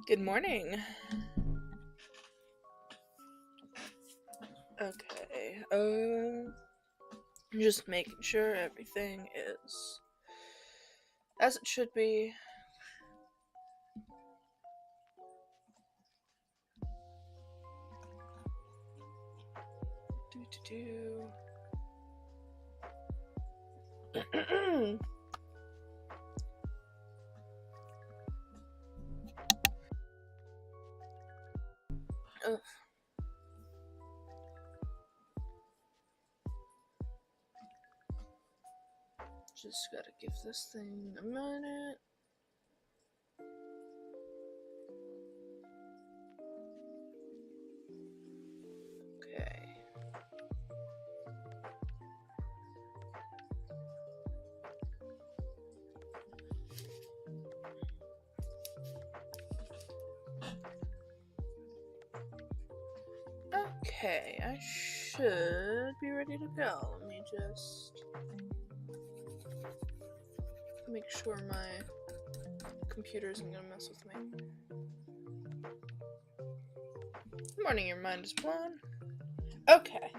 Good morning. Okay, just making sure everything is as it should be. Ugh. Just gotta give this thing a minute. Okay. Okay, I should be ready to go. Let me just make sure my computer isn't gonna mess with me. Good morning, your mind is blown. Okay.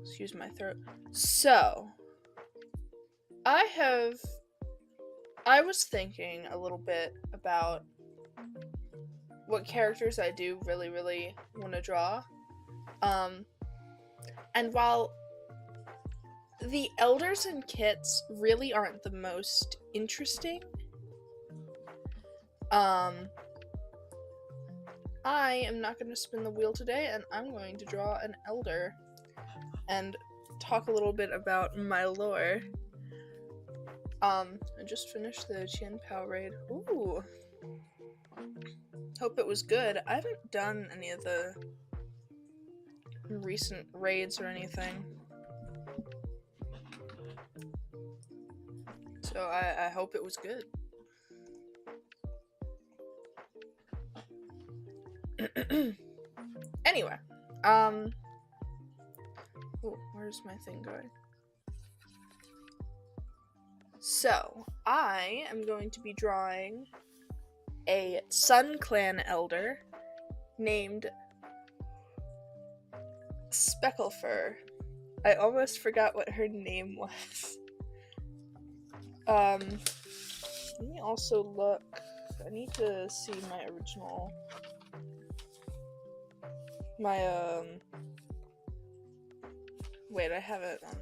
Excuse my throat. So, I was thinking a little bit about what characters I do really want to draw. And while the elders and kits really aren't the most interesting, I am not going to spin the wheel today, and I'm going to draw an elder and talk a little bit about my lore. I just finished the Qianpao raid. Ooh. Hope it was good. I haven't done any of the recent raids or anything. So I hope it was good. Anyway, ooh, where's my thing going? So, I am going to be drawing a Sun Clan elder named Specklefur. I almost forgot what her name was. Let me also look. I need to see my original. Wait, I have it on.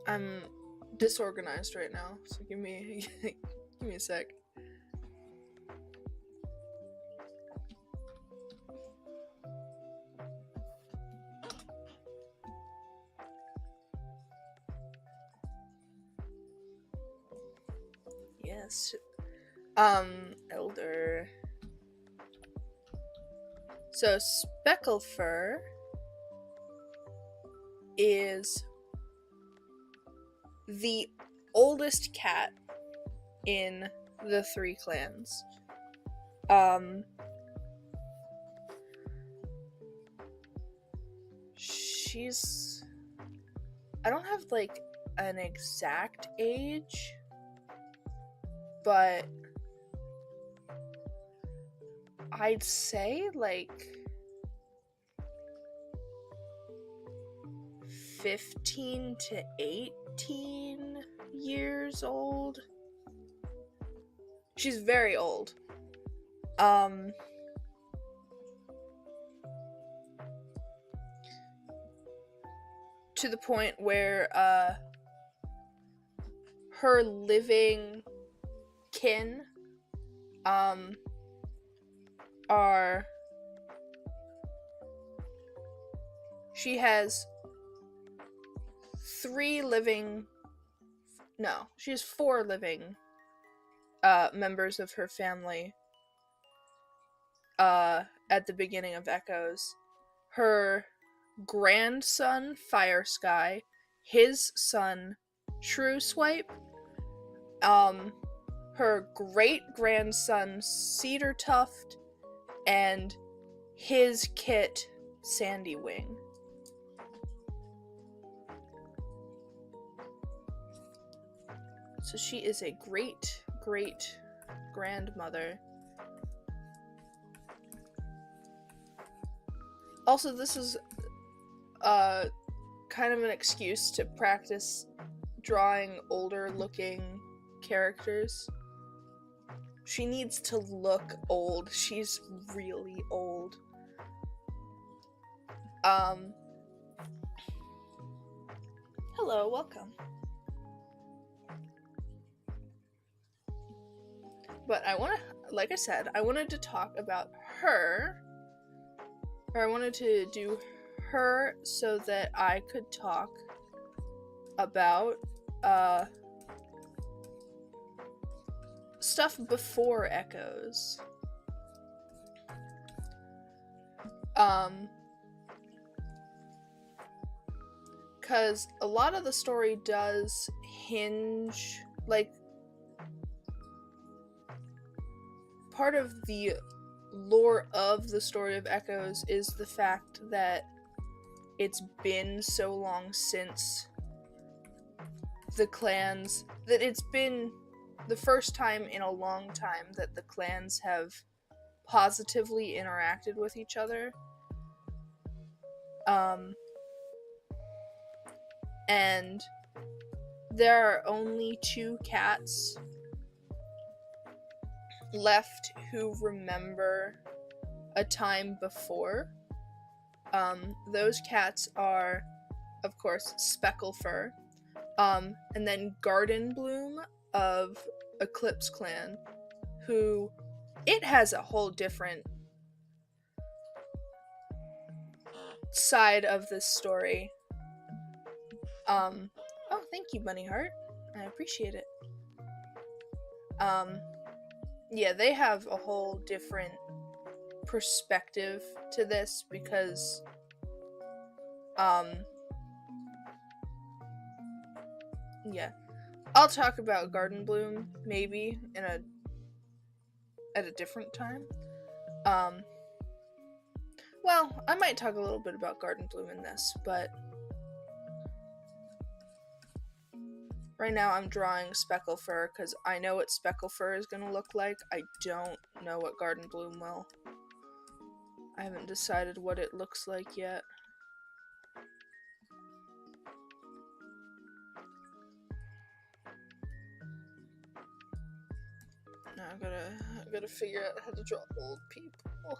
I'm disorganized right now, so give me a sec. Yes. Elder. So Specklefur is the oldest cat in the 3 clans. I don't have like an exact age, but I'd say like 15 to 18 years old. She's very old. To the point where her living kin she has 4 living members of her family at the beginning of Echoes. Her grandson Fire Sky, his son Shrew Swipe, her great grandson Cedar Tuft, and his kit Sandy Wing. So she is a great grandmother. Also, this is kind of an excuse to practice drawing older looking characters. She needs to look old. She's really old. Hello, welcome. But like I said, I wanted to talk about her. Or I wanted to do her so that I could talk about stuff before Echoes. Because a lot of the story does hinge, like, part of the lore of the story of Echoes is the fact that it's been so long since the clans, that it's been the first time in a long time that the clans have positively interacted with each other. And there are only 2 cats left who remember a time before. Those cats are, of course, Specklefur, and then Garden Bloom of Eclipse Clan, who, it has a whole different side of this story. Oh, thank you, Bunny Heart. I appreciate it. Yeah, they have a whole different perspective to this because, yeah. I'll talk about Garden Bloom, maybe, at a different time. Well, I might talk a little bit about Garden Bloom in this, but right now I'm drawing Specklefur because I know what Specklefur is going to look like. I don't know what Garden Bloom will. I haven't decided what it looks like yet. Now I gotta figure out how to draw old people.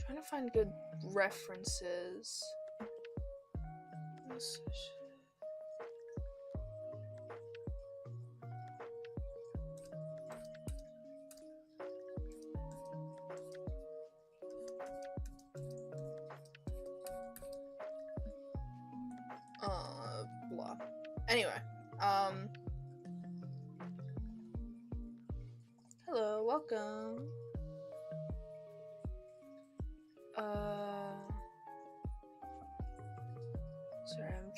Trying to find good references. Blah. Anyway, hello, welcome. Sorry, I'm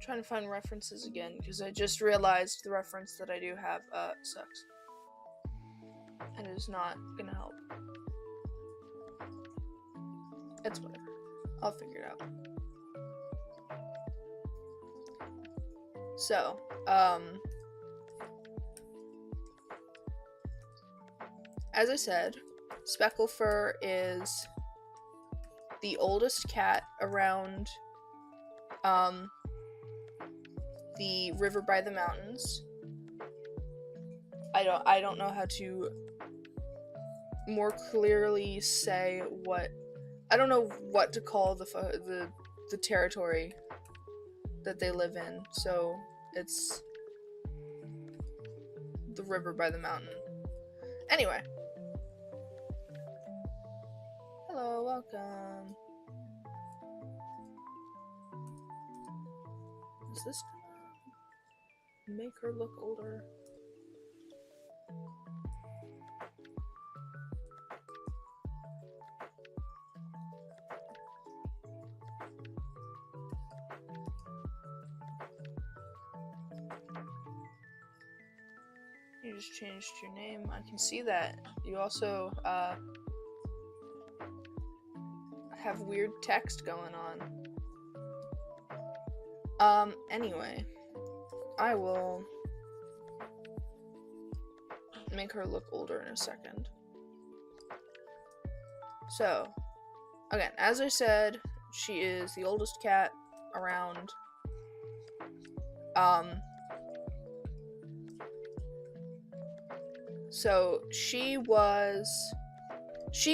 trying to find references again because I just realized the reference that I do have sucks. And it is not gonna help. It's whatever. I'll figure it out. So, as I said, Specklefur is the oldest cat around the river by the mountains. I don't know how to more clearly say what, I don't know what to call the territory that they live in, so it's the river by the mountain. Anyway. Hello, welcome. Is this gonna make her look older? You just changed your name. I can see that. You also have weird text going on. Anyway, I will make her look older in a second. So, again, as I said, she is the oldest cat around. So she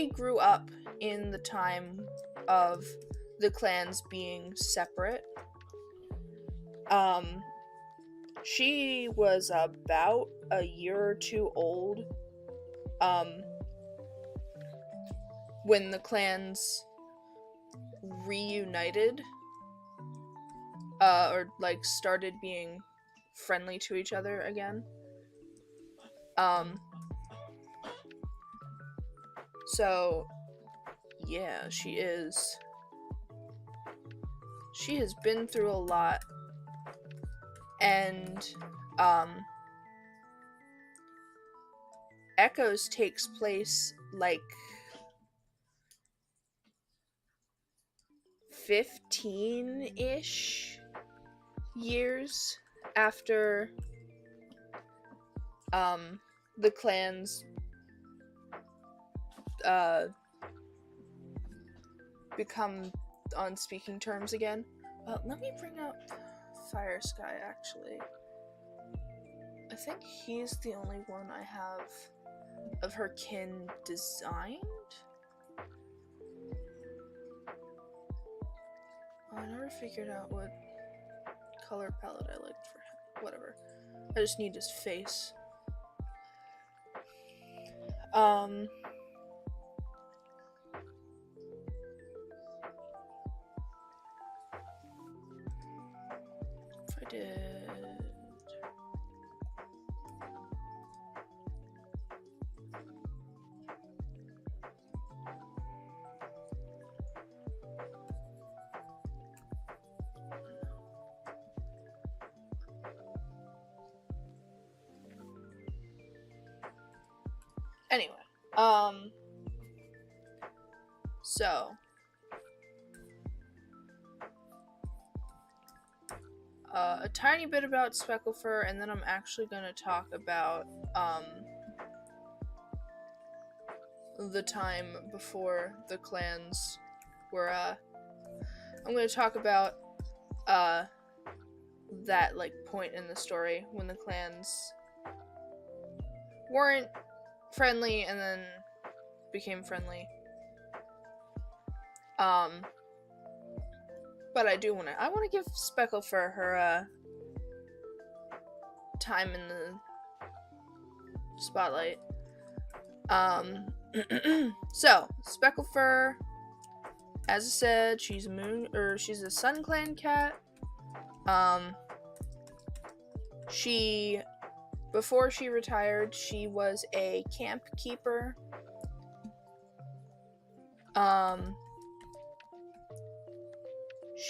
grew up in the time of the clans being separate. She was about a year or two old, when the clans reunited, or like started being friendly to each other again. So yeah, she has been through a lot, and Echoes takes place like 15-ish years after the clans become on speaking terms again. Let me bring up Fire Sky, actually. I think he's the only one I have of her kin designed. I never figured out what color palette I liked for him. Whatever. I just need his face. If I did... Anyway, so, a tiny bit about Specklefur, and then I'm actually going to talk about, the time before the clans were, I'm going to talk about, that, like, point in the story when the clans weren't friendly and then became friendly. But I want to give Specklefur her time in the spotlight. So Specklefur, as I said, she's a Sun Clan cat. Before she retired, she was a camp keeper.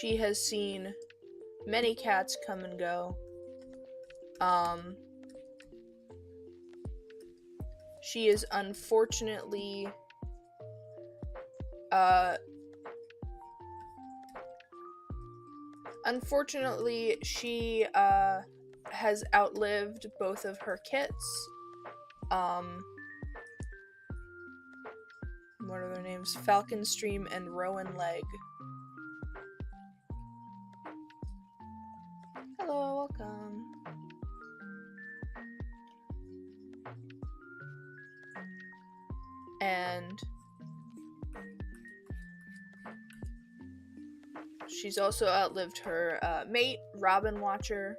She has seen many cats come and go. She is unfortunately she has outlived both of her kits. What are their names? Falcon Stream and Rowan Leg. Hello, welcome. And she's also outlived her mate, Robin Watcher.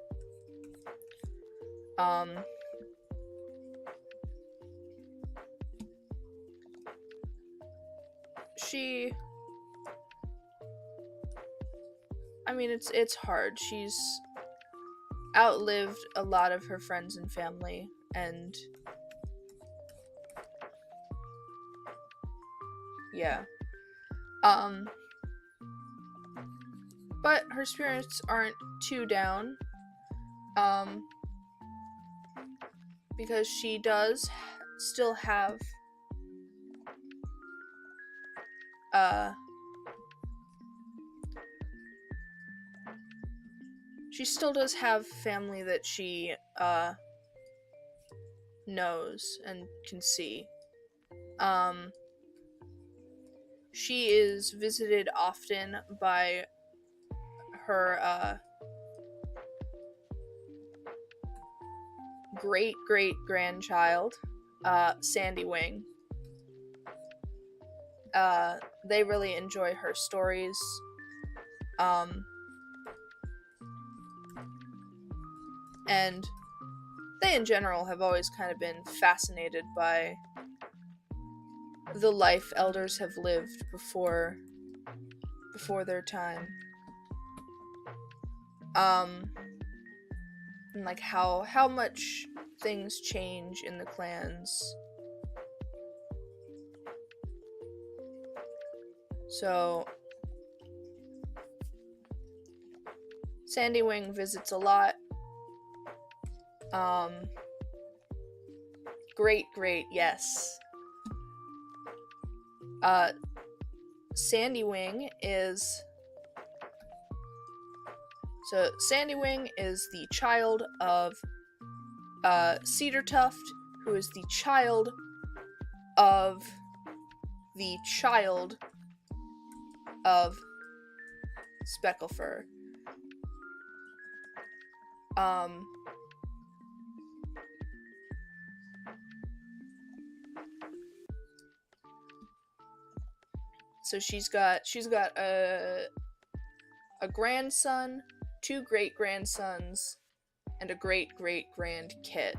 It's hard. She's outlived a lot of her friends and family, and yeah. But her spirits aren't too down, because she does still have she still does have family that she knows and can see. She is visited often by her great-great-grandchild, Sandy Wing. They really enjoy her stories. And they in general have always kind of been fascinated by the life elders have lived before their time. And like how much things change in the clans. So Sandy Wing visits a lot. Great, yes. Sandy Wing is the child of Cedar Tuft, who is the child of the child of Specklefur. So she's got a grandson, 2 great-grandsons, and a great-great-grandkid.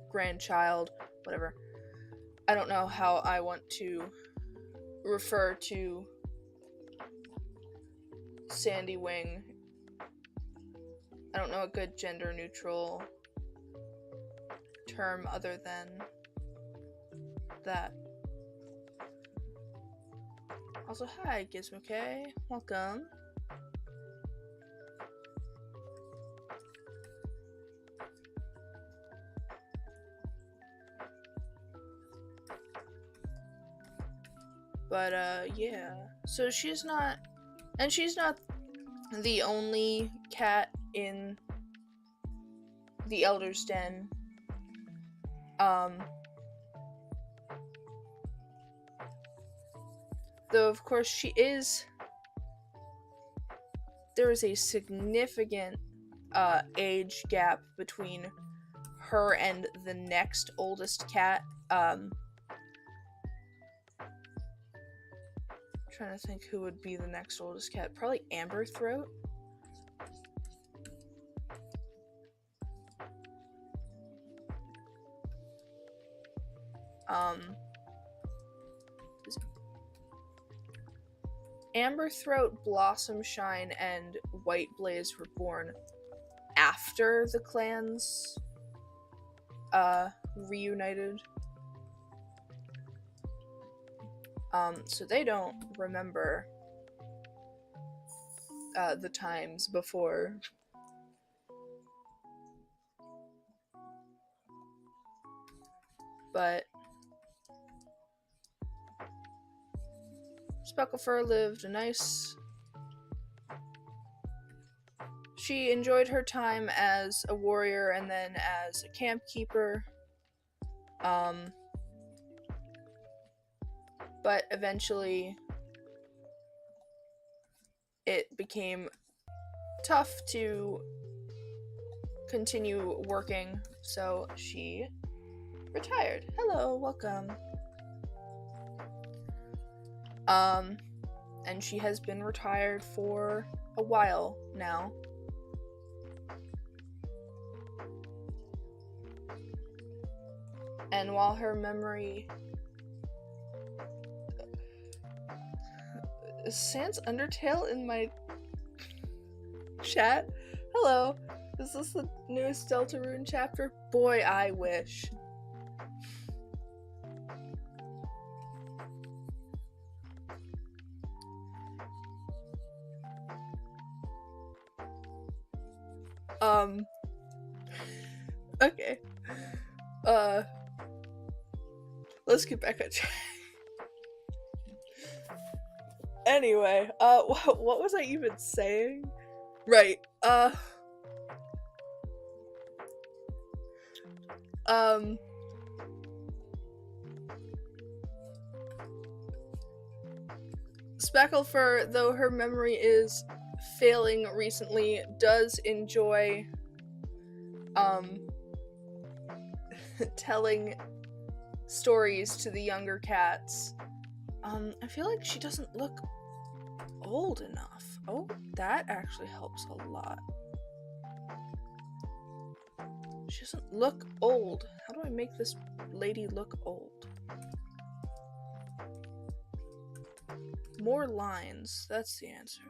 Grandchild, whatever. I don't know how I want to refer to Sandy Wing. I don't know a good gender-neutral term other than that. Also, hi, Gizmo K. Welcome. But, yeah. So she's not the only cat in the Elder's Den. Though, of course, there is a significant age gap between her and the next oldest cat. Trying to think who would be the next oldest cat. Probably Amberthroat. Amberthroat, Blossomshine, and White Blaze were born after the clans reunited. So they don't remember the times before. But Specklefur lived a nice... She enjoyed her time as a warrior and then as a camp keeper. But eventually it became tough to continue working, so she retired. Hello, welcome. And she has been retired for a while now. And while her memory... Sans Undertale in my chat? Hello. Is this the newest Deltarune chapter? Boy, I wish. Okay. Let's get back on track. Anyway, what was I even saying? Right, Specklefur, though her memory is failing recently, does enjoy, telling stories to the younger cats. I feel like she doesn't look old enough. Oh, that actually helps a lot. She doesn't look old. How do I make this lady look old? More lines. That's the answer.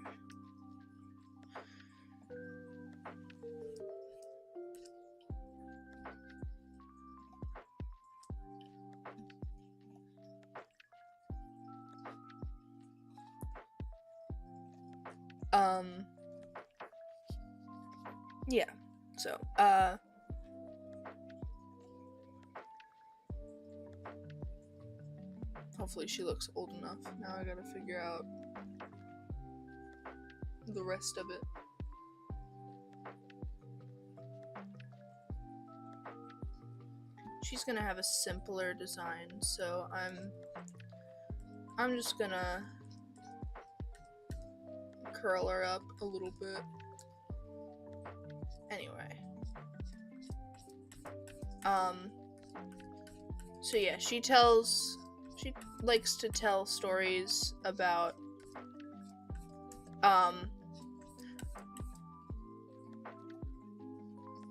Yeah. So, hopefully she looks old enough. Now I gotta figure out the rest of it. She's gonna have a simpler design, so I'm just gonna curl her up a little bit. Anyway. So yeah, she likes to tell stories about,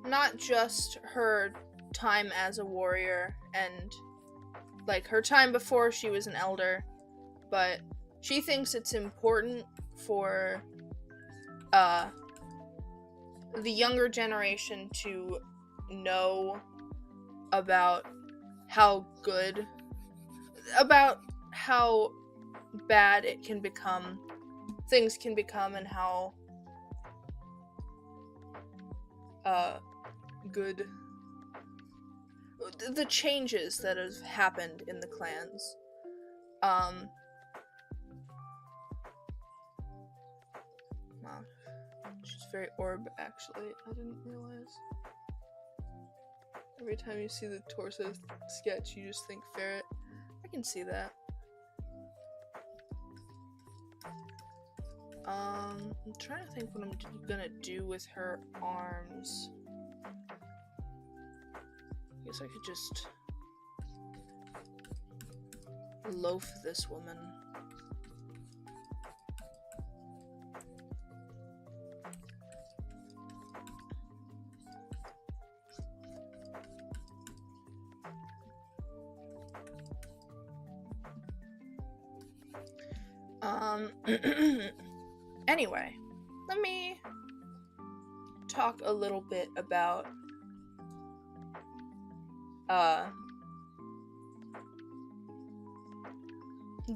not just her time as a warrior and, like, her time before she was an elder, but she thinks it's important for, the younger generation to know about how bad it can become, things can become, and how good the changes that have happened in the clans. Wow, she's very orb, actually. I didn't realize. Every time you see the torso sketch, you just think ferret. I can see that. I'm trying to think what I'm gonna do with her arms. I guess I could just loaf this woman. Anyway, let me talk a little bit about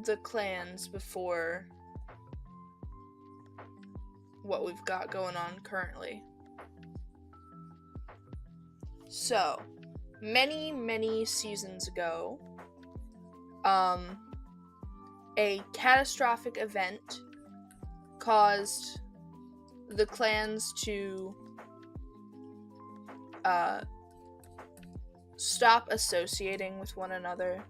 the clans before what we've got going on currently. So, many seasons ago, a catastrophic event caused the clans to stop associating with one another.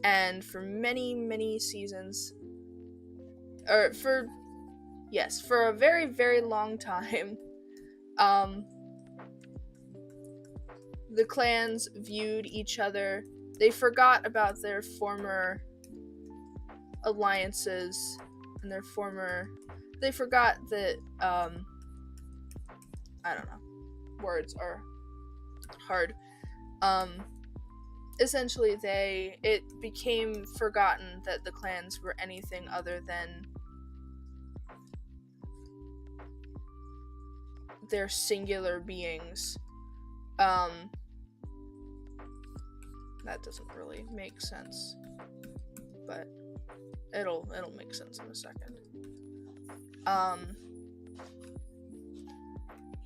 And for many seasons, or for a very long time, the clans viewed each other. They forgot about their former alliances and they forgot that, I don't know, words are hard. Essentially it became forgotten that the clans were anything other than their singular beings. That doesn't really make sense, but it'll make sense in a second.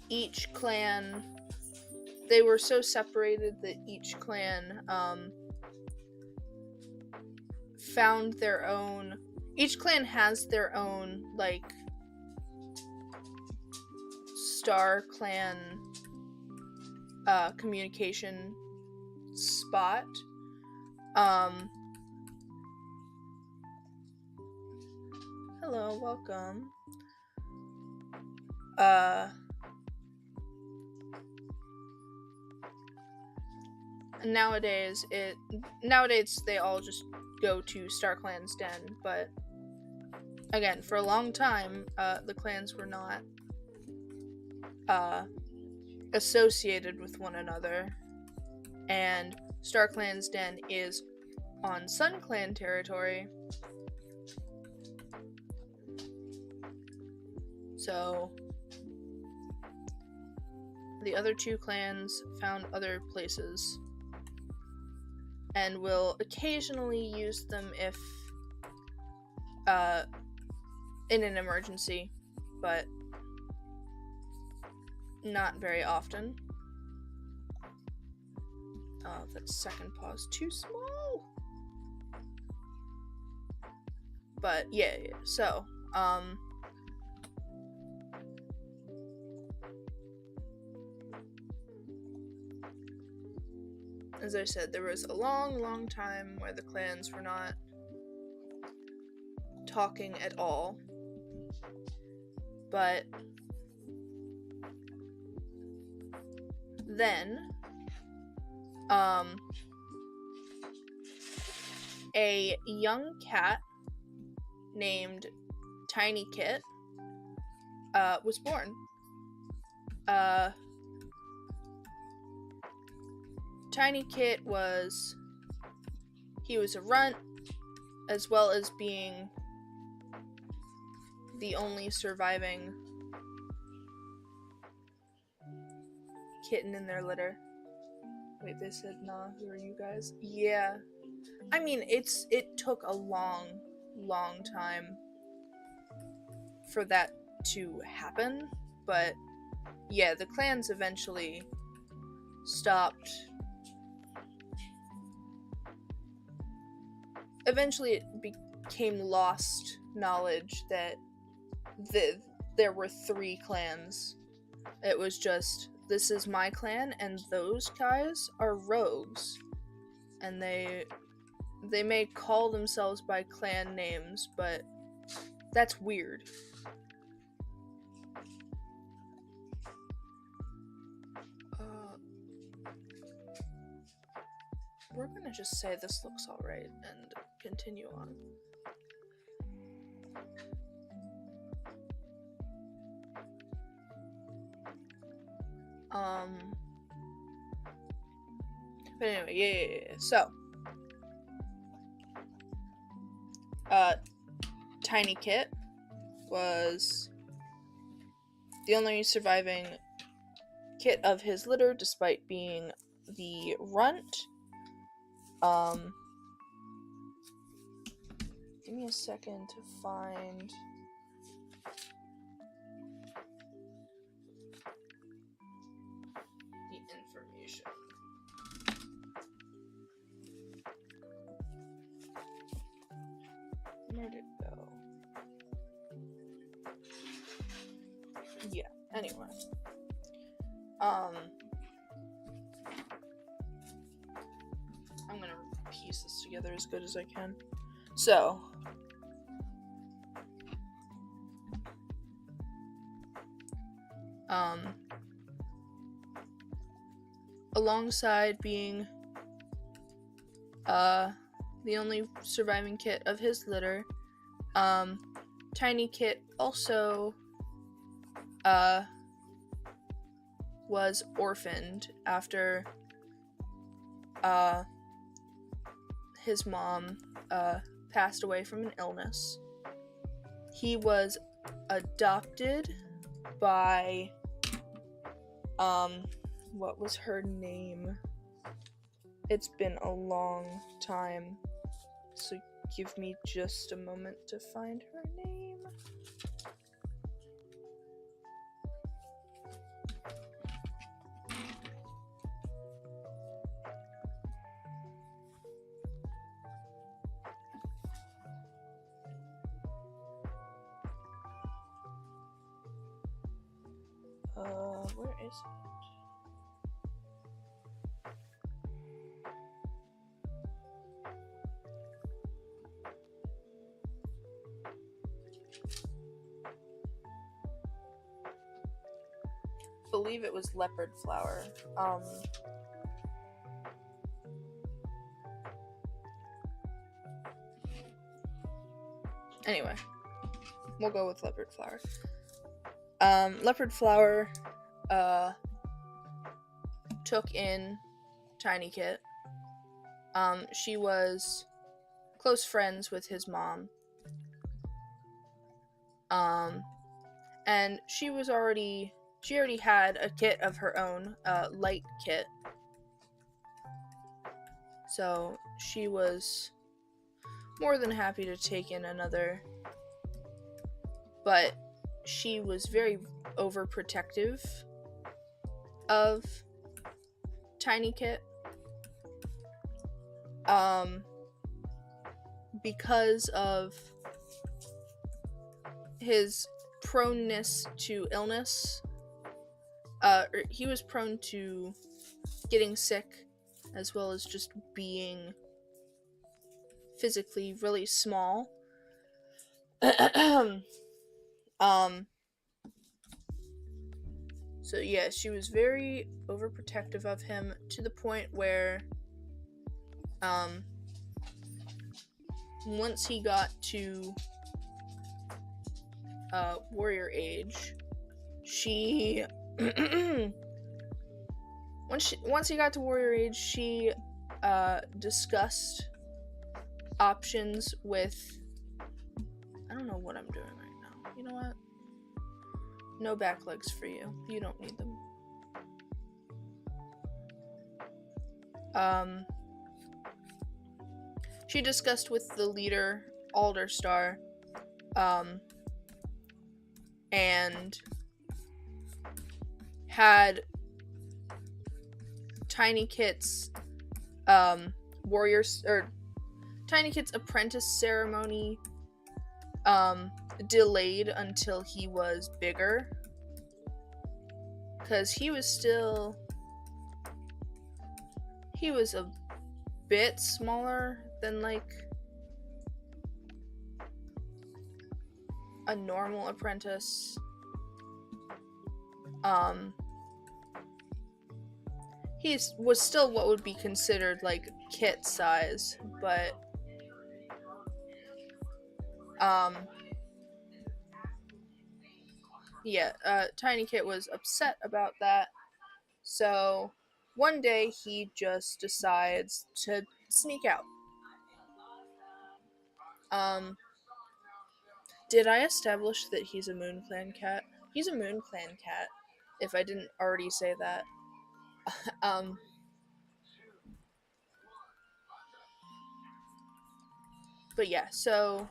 Each clan, they were so separated that each clan found their own. Each clan has their own, like, Star Clan communication spot. Hello, welcome. Nowadays they all just go to Star Clan's den, but again, for a long time, the clans were not associated with one another, and Star Clan's den is on Sun Clan territory. So the other two clans found other places and will occasionally use them if in an emergency, but not very often. Oh, that second pause too small. But yeah, so as I said, there was a long time where the clans were not talking at all. But then, a young cat named Tiny Kit was born. Tiny Kit was a runt, as well as being the only surviving kitten in their litter. Wait, they said, nah, who are you guys? Yeah. I mean, it took a long time for that to happen, but yeah, the clans eventually stopped. Eventually it became lost knowledge that there were 3 clans. It was just, this is my clan, and those guys are rogues. And they may call themselves by clan names, but that's weird. We're gonna just say this looks alright and continue on. But anyway, yeah. So, Tiny Kit was the only surviving kit of his litter, despite being the runt. Give me a second to find the information. Where'd it go? Yeah, anyway. I'm gonna piece this together as good as I can. So, alongside being the only surviving kit of his litter, Tiny Kit also was orphaned after his mom passed away from an illness. He was adopted by what was her name? It's been a long time, so give me just a moment to find her name. Where is it? I believe it was leopard flower. Anyway, we'll go with leopard flower. Leopard flower took in Tiny Kit. She was close friends with his mom. And she already had a kit of her own, light kit. So she was more than happy to take in another. But she was very overprotective of Tiny Kit. Because of his proneness to illness. He was prone to getting sick, as well as just being physically really small. So yeah, she was very overprotective of him, to the point where once he got to warrior age, she once he got to warrior age, she discussed options with, I don't know what I'm doing right now. You know what? No back legs for you. You don't need them. She discussed with the leader, Alderstar, and had Tiny Kit's Tiny Kit's apprentice ceremony delayed until he was bigger, because he was a bit smaller than like a normal apprentice. He was still what would be considered like Kit size, but Tiny Kit was upset about that. So one day he just decides to sneak out. Did I establish that he's a Moon Clan cat? He's a Moon Clan cat, if I didn't already say that. But yeah, so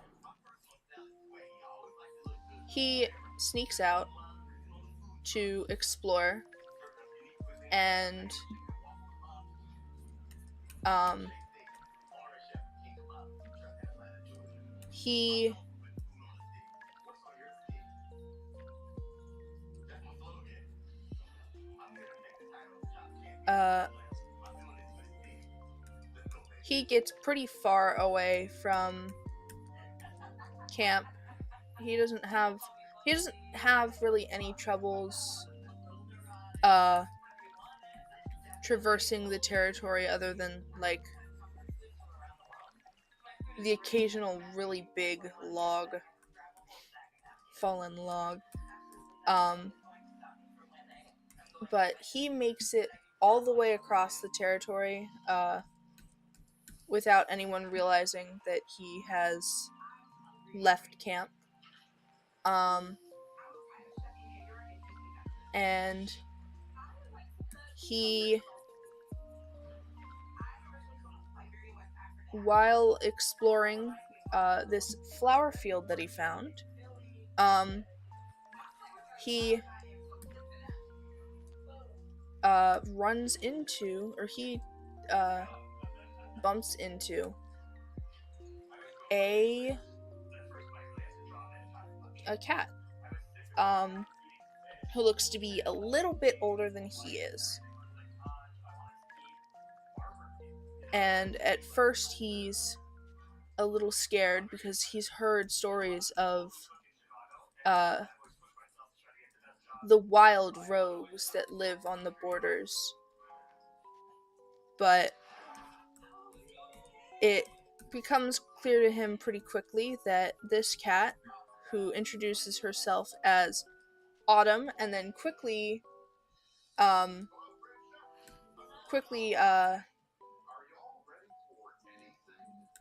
he sneaks out to explore, and he gets pretty far away from camp. He doesn't have really any troubles traversing the territory, other than like the occasional really big fallen log. But he makes it all the way across the territory without anyone realizing that he has left camp. And he, while exploring this flower field that he found, he runs into, or he bumps into a cat. who looks to be a little bit older than he is. And at first he's a little scared because he's heard stories of the wild rogues that live on the borders. But it becomes clear to him pretty quickly that this cat, who introduces herself as Autumn and then quickly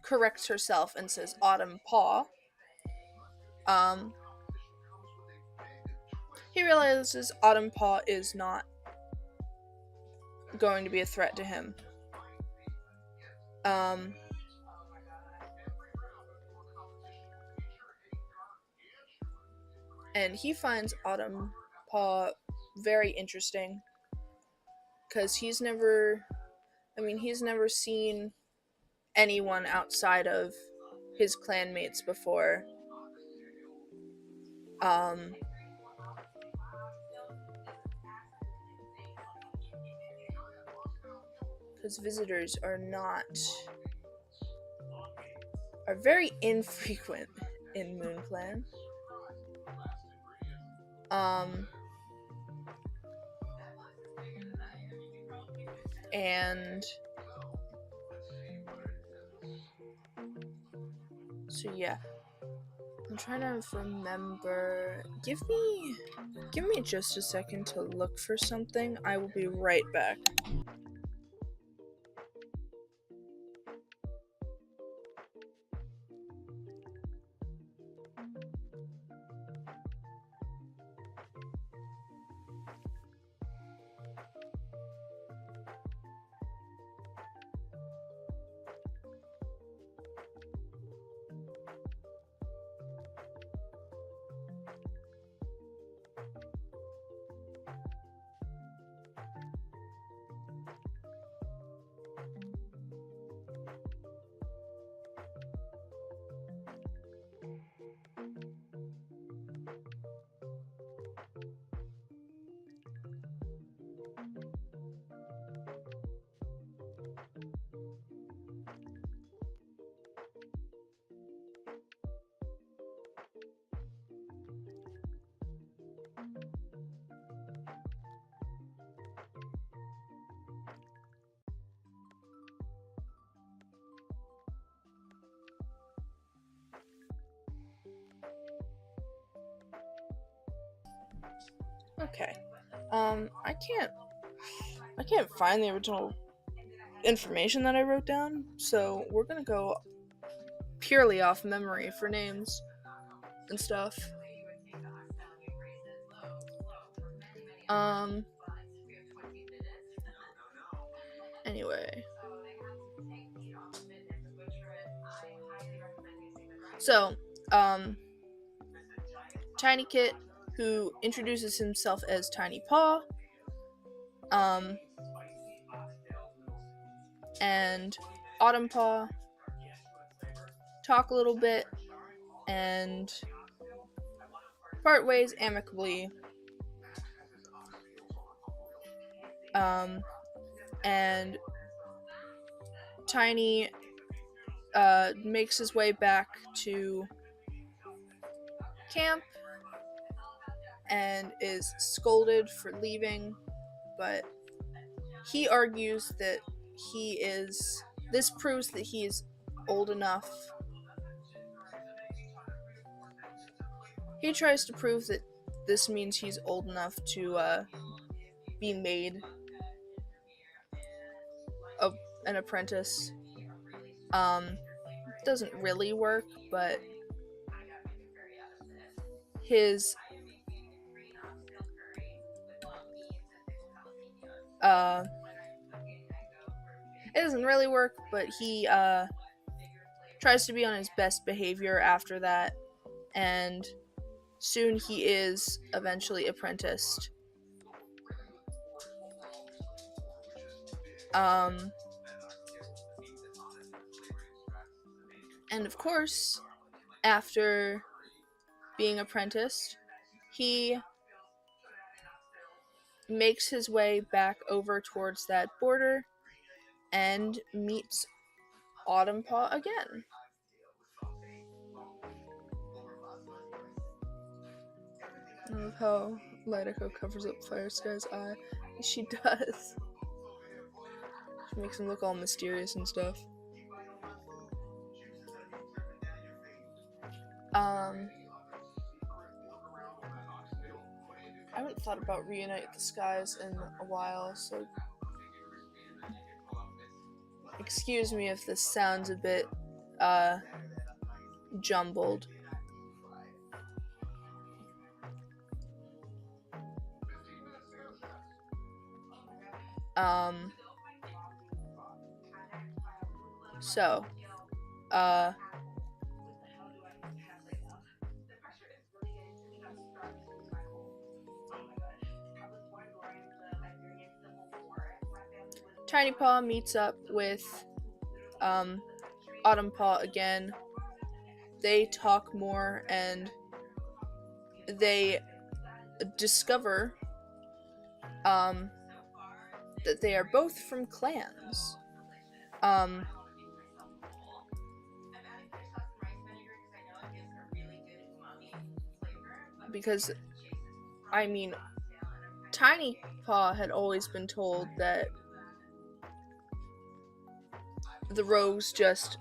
corrects herself and says Autumn Paw, he realizes Autumn Paw is not going to be a threat to him. And he finds Autumn Paw very interesting because he's never seen anyone outside of his clanmates before. Because visitors are very infrequent in Moon Clan. And so yeah, I'm trying to remember. Give me just a second to look for something. I will be right back. Okay. I can't find the original information that I wrote down, so we're gonna go purely off memory for names and stuff. Anyway. So, Tiny Kit, who introduces himself as Tiny Paw, and Autumn Paw talk a little bit and part ways amicably. And Tiny makes his way back to camp and is scolded for leaving, but he argues that this proves that he is old enough. He tries to prove that this means he's old enough to be made an apprentice. Doesn't really work, but his it doesn't really work, but he tries to be on his best behavior after that, and soon he is eventually apprenticed. And of course, after being apprenticed, he makes his way back over towards that border and meets Autumn Paw again. I love how Light Echo covers up Fire Sky's eye. She does. She makes him look all mysterious and stuff. I haven't thought about Reunite the Skies in a while, so excuse me if this sounds a bit jumbled. So Tiny Paw meets up with Autumn Paw again. They talk more and they discover that they are both from clans. Because, I mean, Tiny Paw had always been told that the rogues just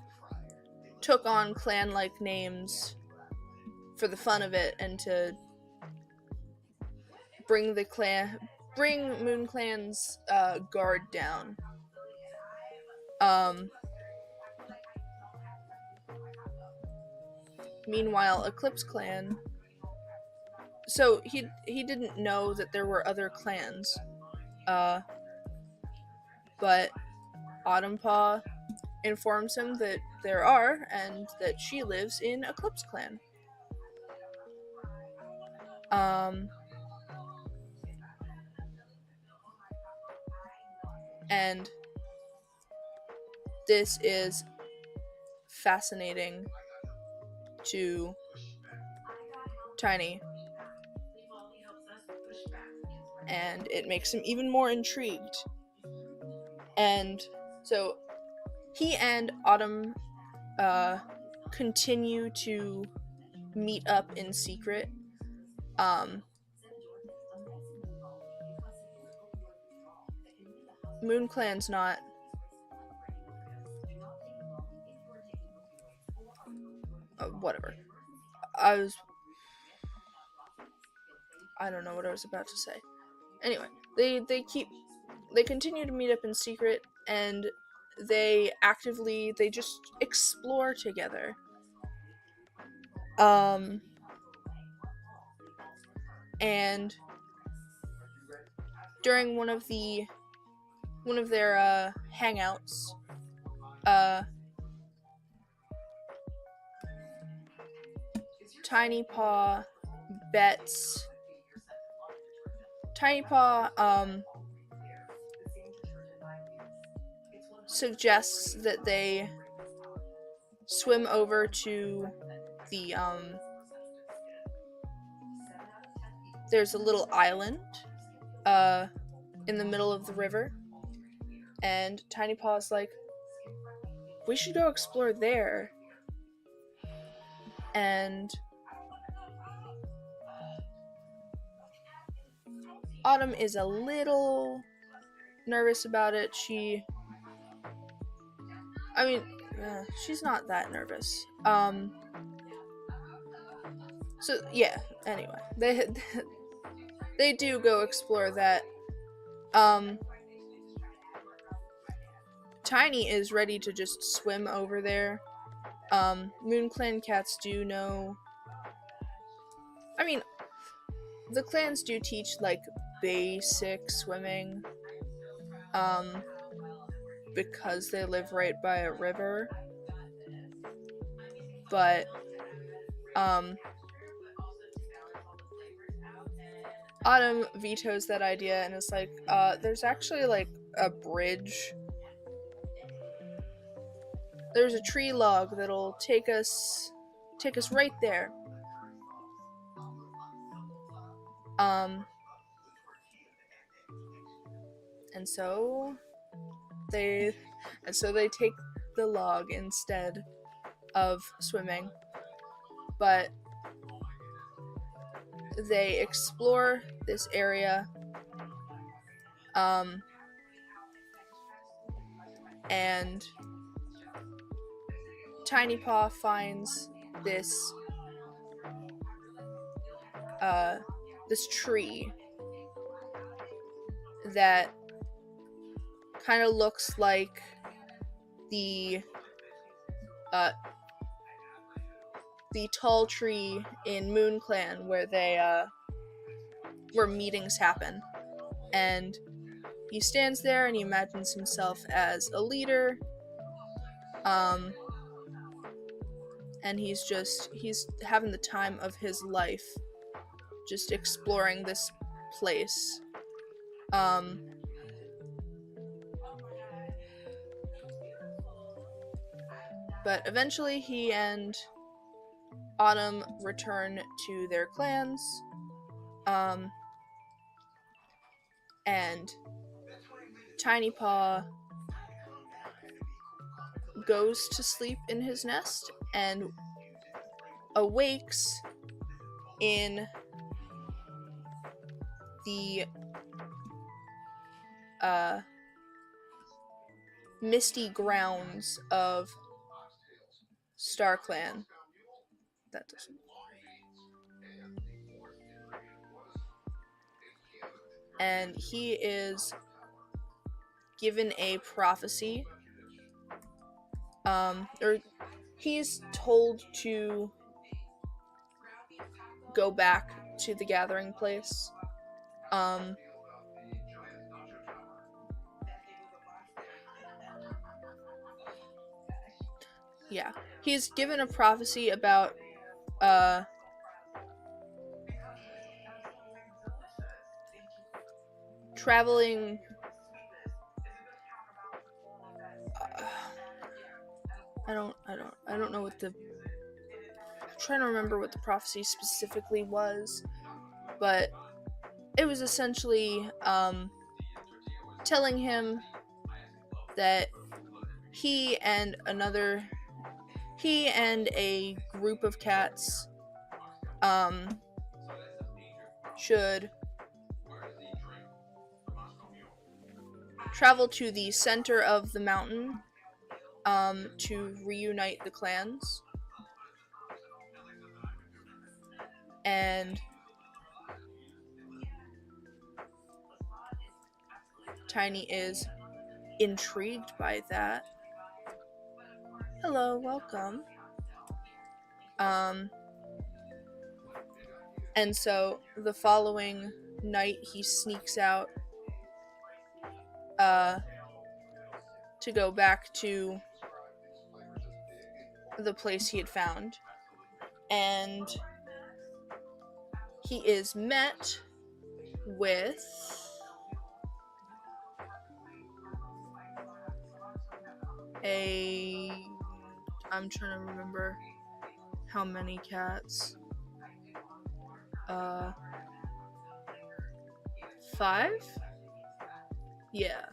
took on clan-like names for the fun of it and to bring Moon Clan's guard down. Meanwhile, Eclipse Clan, so he didn't know that there were other clans, but Autumn Paw informs him that there are, and that she lives in Eclipse Clan. And this is fascinating to Tiny, and it makes him even more intrigued. And so he and Autumn continue to meet up in secret. Moon Clan's not whatever. I don't know what I was about to say. Anyway, they continue to meet up in secret, and they just explore together. And during one of their hangouts, Tiny Paw suggests that they swim over to the there's a little island in the middle of the river, and Tiny Paw's like, we should go explore there. And Autumn is a little nervous about it. She's not that nervous. So yeah, anyway, they do go explore that. Tiny is ready to just swim over there. Moon Clan cats do know. I mean, the clans do teach like basic swimming, because they live right by a river. But Autumn vetoes that idea and is like, there's actually like a bridge. There's a tree log that'll take us right there. And so they take the log instead of swimming. But they explore this area, and Tiny Paw finds this tree that kind of looks like the tall tree in Moon Clan where meetings happen. And he stands there and he imagines himself as a leader. And he's having the time of his life, just exploring this place. But eventually he and Autumn return to their clans. And Tiny Paw goes to sleep in his nest and awakes in the misty grounds of StarClan. That doesn't. And he is given a prophecy. Or he's told to go back to the gathering place. Yeah. He's given a prophecy about traveling I don't know what I'm trying to remember what the prophecy specifically was, but it was essentially telling him that he and a group of cats should travel to the center of the mountain to reunite the clans. And Tiny is intrigued by that. Hello, welcome. And so the following night he sneaks out to go back to the place he had found. And he is met with I'm trying to remember how many cats. 5? Yeah.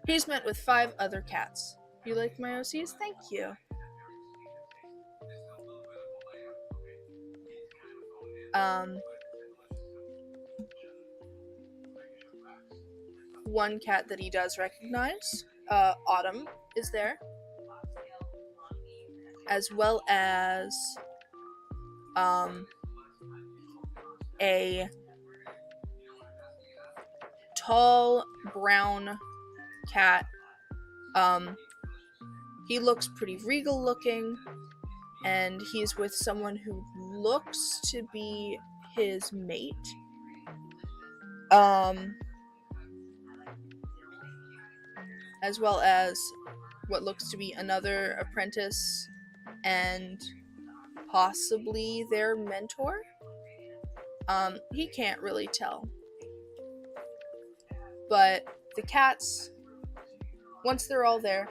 He's met with 5 other cats. You like my OCs? Thank you. One cat that he does recognize, Autumn, is there. As well as a tall brown cat. He looks pretty regal looking, and he's with someone who looks to be his mate. As well as what looks to be another apprentice and possibly their mentor. He can't really tell. But the cats, once they're all there,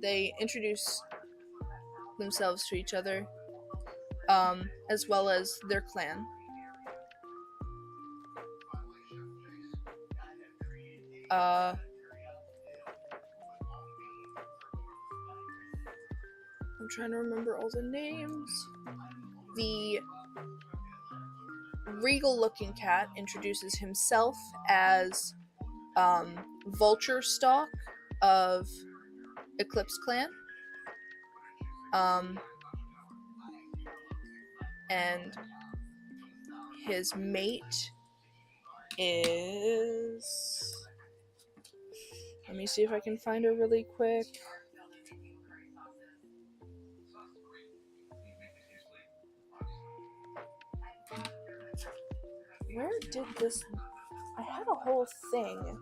they introduce themselves to each other, as well as their clan. I'm trying to remember all the names. The regal-looking cat introduces himself as Vulture Stalk of Eclipse Clan. And his mate is... Let me see if I can find her really quick. Where did this... I had a whole thing.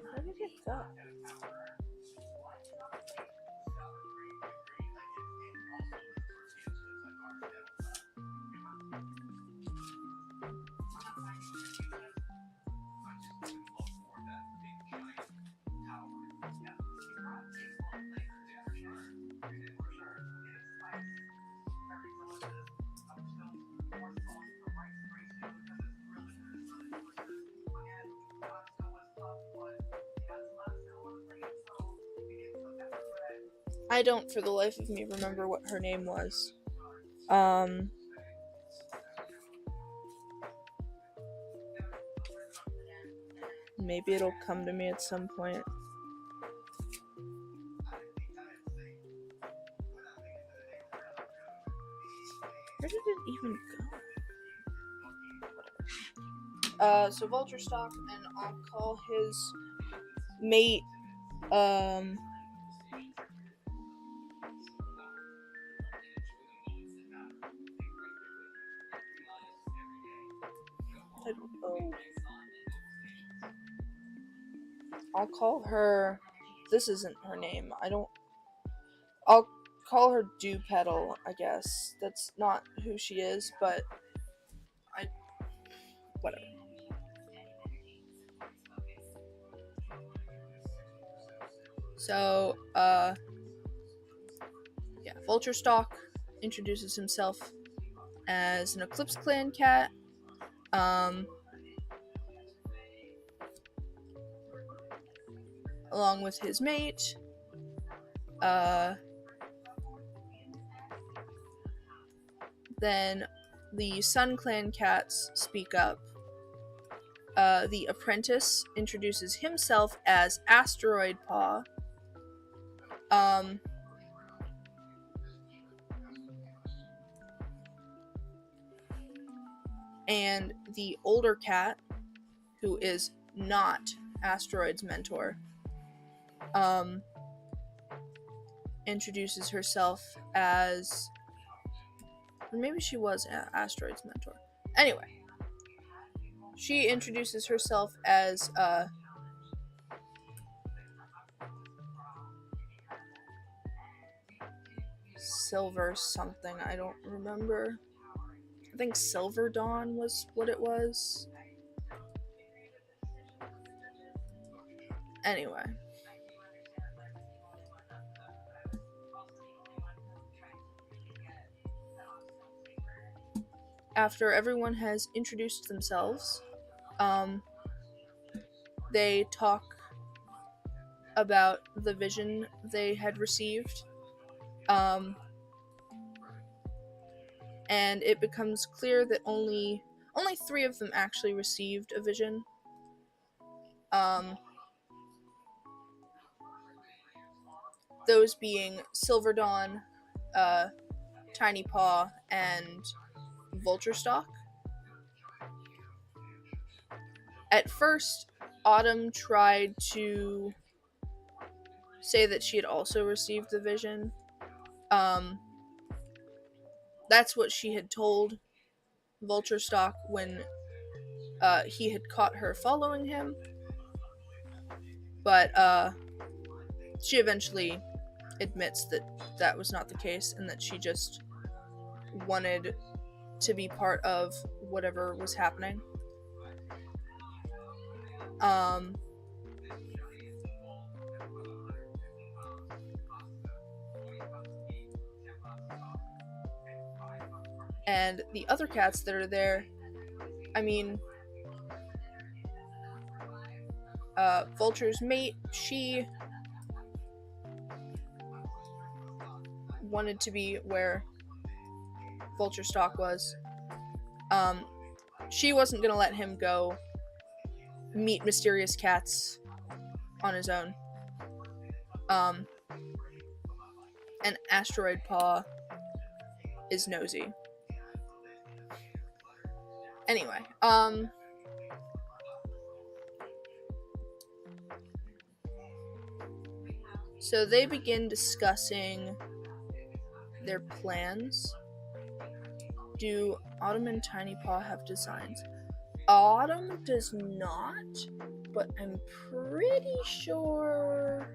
Where did it go? I don't, for the life of me, remember what her name was. Maybe it'll come to me at some point. Where did it even go? So Vulture Stalk, and I'll call his mate, I don't know. I'll call her... This isn't her name. I'll call her Dew Petal, I guess. That's not who she is, but... Whatever. So, yeah, Vulture Stalk introduces himself as an Eclipse Clan cat. Along with his mate. Then the Sun Clan cats speak up. The apprentice introduces himself as Asteroid Paw. And the older cat, who is not Asteroid's mentor, introduces herself as... Or maybe she was Asteroid's mentor. Anyway, she introduces herself as Silver something. I don't remember. I think Silver Dawn was what it was. Anyway. After everyone has introduced themselves, they talk about the vision they had received. And it becomes clear that only 3 of them actually received a vision. Those being Silver Dawn, Tiny Paw, and Vulture Stalk. At first, Autumn tried to say that she had also received the vision. That's what she had told Vulture Stalk when he had caught her following him. But she eventually admits that that was not the case and that she just wanted to be part of whatever was happening. And the other cats that are there, I mean, Vulture's mate, she wanted to be where Vulture Stock was. She wasn't gonna let him go meet mysterious cats on his own. And Asteroid Paw is nosy. Anyway, so they begin discussing their plans. Do Autumn and Tiny Paw have designs? Autumn does not, but I'm pretty sure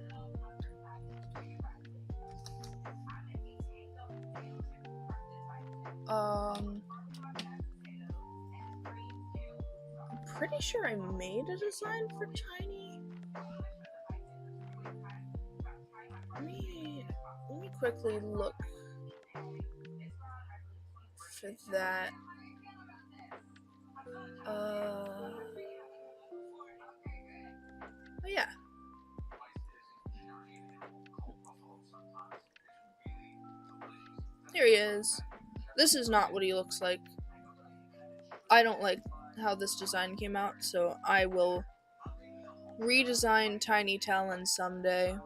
I'm pretty sure I made a design for Tiny. Let me quickly look for that. Oh yeah. Here he is. This is not what he looks like. I don't like how this design came out, so I will redesign Tiny Talon someday.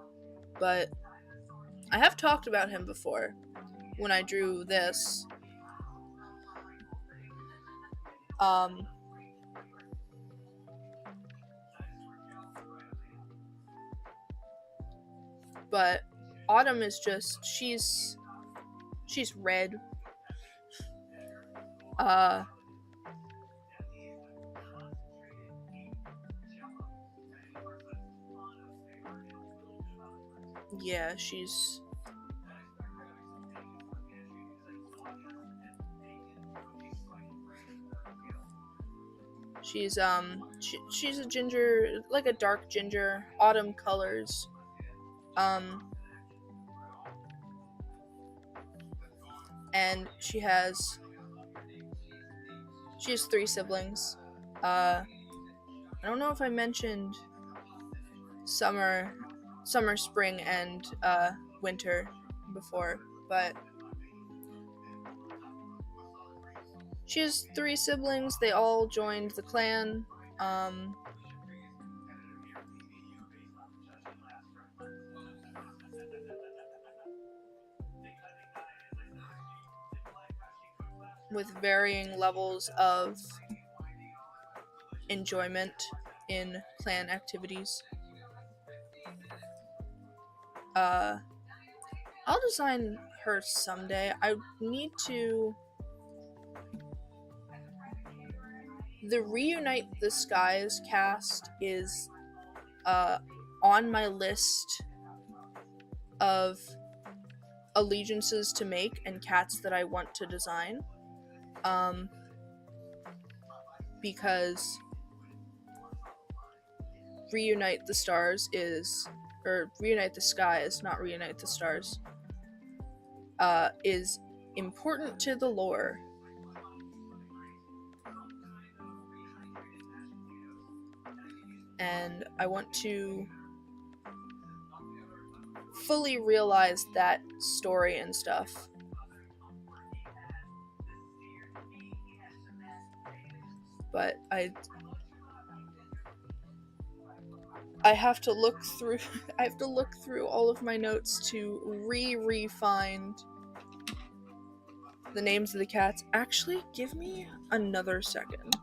But I have talked about him before when I drew this. But Autumn is just, she's red. Yeah, she's a ginger, like a dark ginger, autumn colors. And she has 3 siblings. I don't know if I mentioned summer, spring, and winter before, but she has 3 siblings. They all joined the clan. With varying levels of enjoyment in clan activities. I'll design her someday. I need to... The Reunite the Skies cast is on my list of allegiances to make and cats that I want to design. Because Reunite the Stars is, or Reunite the Skies, not Reunite the Stars, is important to the lore. And I want to fully realize that story and stuff. But I have to look through all of my notes to refine the names of the cats. Actually, give me another second.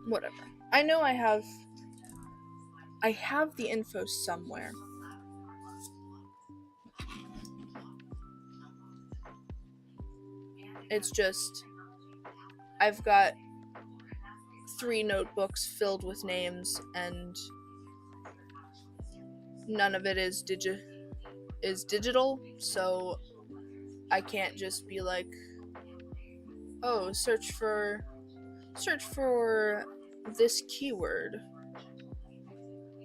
whatever. I know I have the info somewhere. It's just I've got 3 notebooks filled with names, and none of it is digital, so I can't just be like, oh, search for this keyword.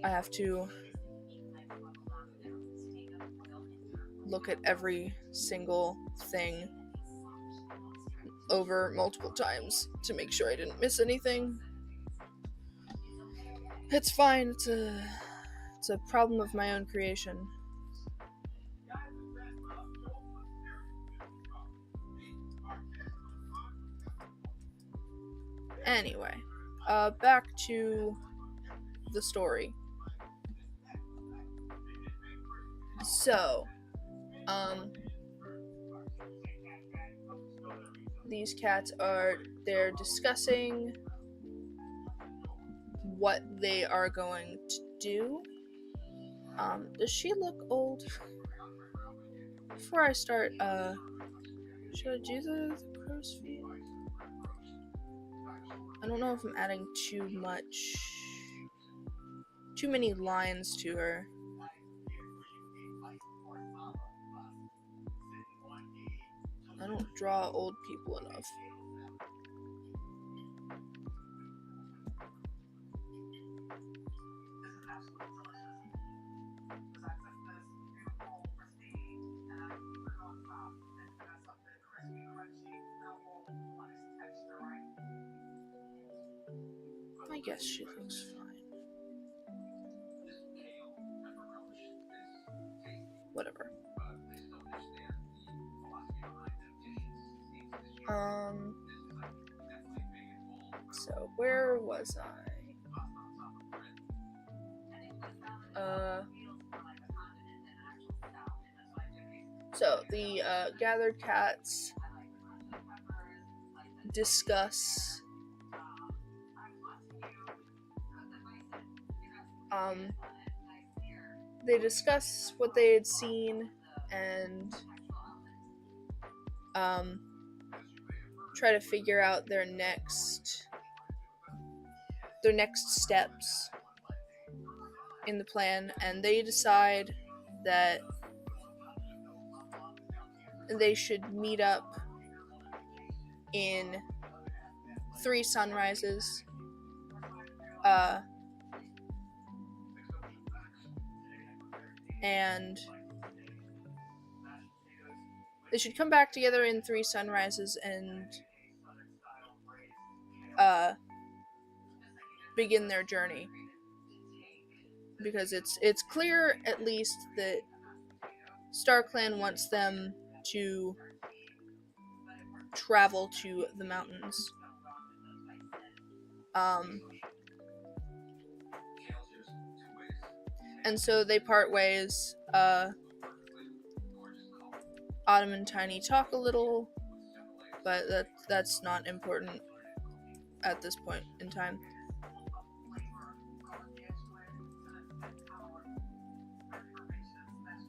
I have to look at every single thing over multiple times to make sure I didn't miss anything. It's fine. It's a problem of my own creation. Anyway, back to the story. So, these cats they're discussing what they are going to do. Does she look old? Before I start, should I do the crow's feet? I don't know if I'm adding too many lines to her. I don't draw old people enough. I guess she looks fine. Whatever. So where was I? So the gathered cats discuss what they had seen and try to figure out their next steps in the plan, and they decide that they should meet up in 3 sunrises, and they should come back together in 3 sunrises and begin their journey, because it's clear, at least, that StarClan wants them to travel to the mountains. And so they part ways. Autumn and Tiny talk a little, but that's not important at this point in time.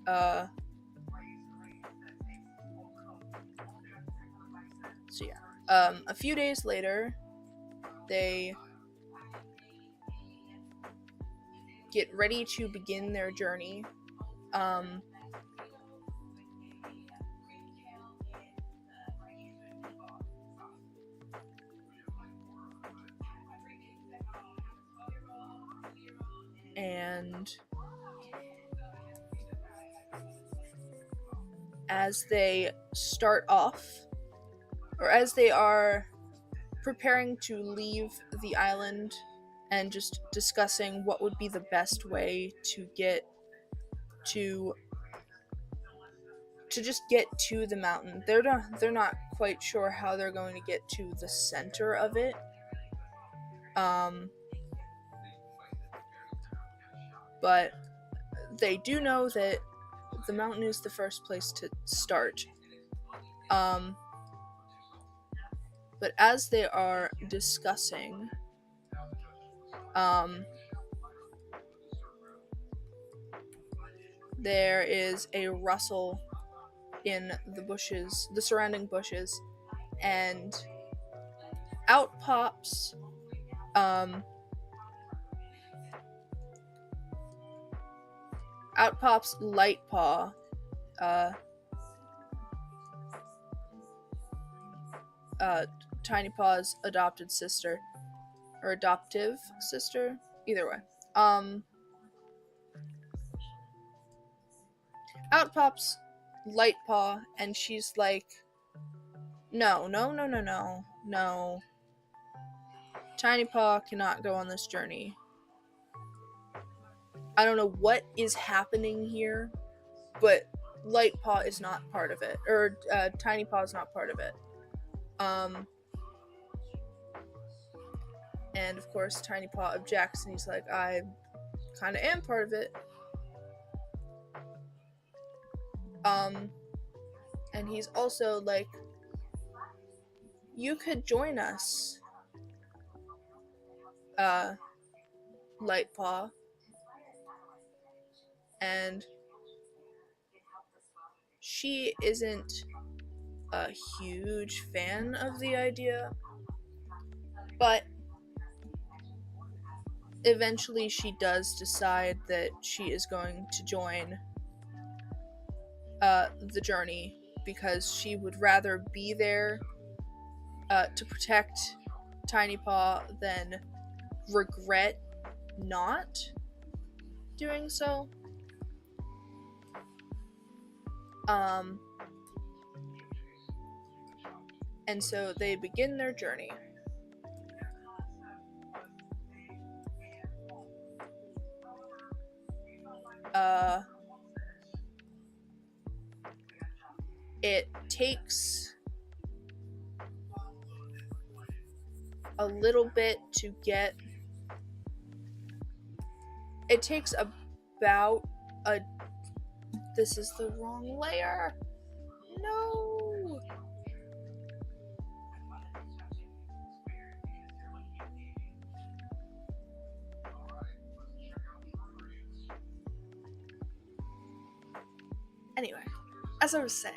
So yeah. A few days later, they get ready to begin their journey. And as they start off, or as they are preparing to leave the island and just discussing what would be the best way to get to just get to the mountain. They're not quite sure how they're going to get to the center of it. But they do know that the mountain is the first place to start. But as they are discussing There is a rustle in the bushes, the surrounding bushes, and out pops Lightpaw, Tiny Paw's adopted sister, or adoptive sister, either way. Out pops Lightpaw, and she's like, no. Tiny Paw cannot go on this journey. I don't know what is happening here, but Lightpaw is not part of it, or Tiny Paw is not part of it. And of course, Tiny Paw objects, and he's like, I kind of am part of it. And he's also like, you could join us, Lightpaw. And she isn't a huge fan of the idea, but eventually she does decide that she is going to join the journey, because she would rather be there to protect Tiny Paw than regret not doing so. And so they begin their journey. It takes a little bit to get. It takes about a. This is the wrong layer. No. Anyway, as I was saying,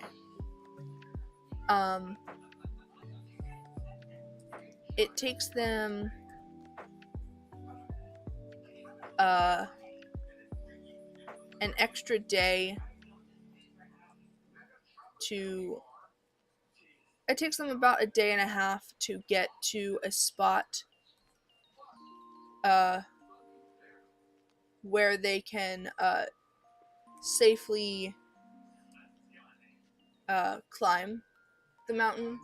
it takes them an extra day to. It takes them about a day and a half to get to a spot where they can safely climb the mountain.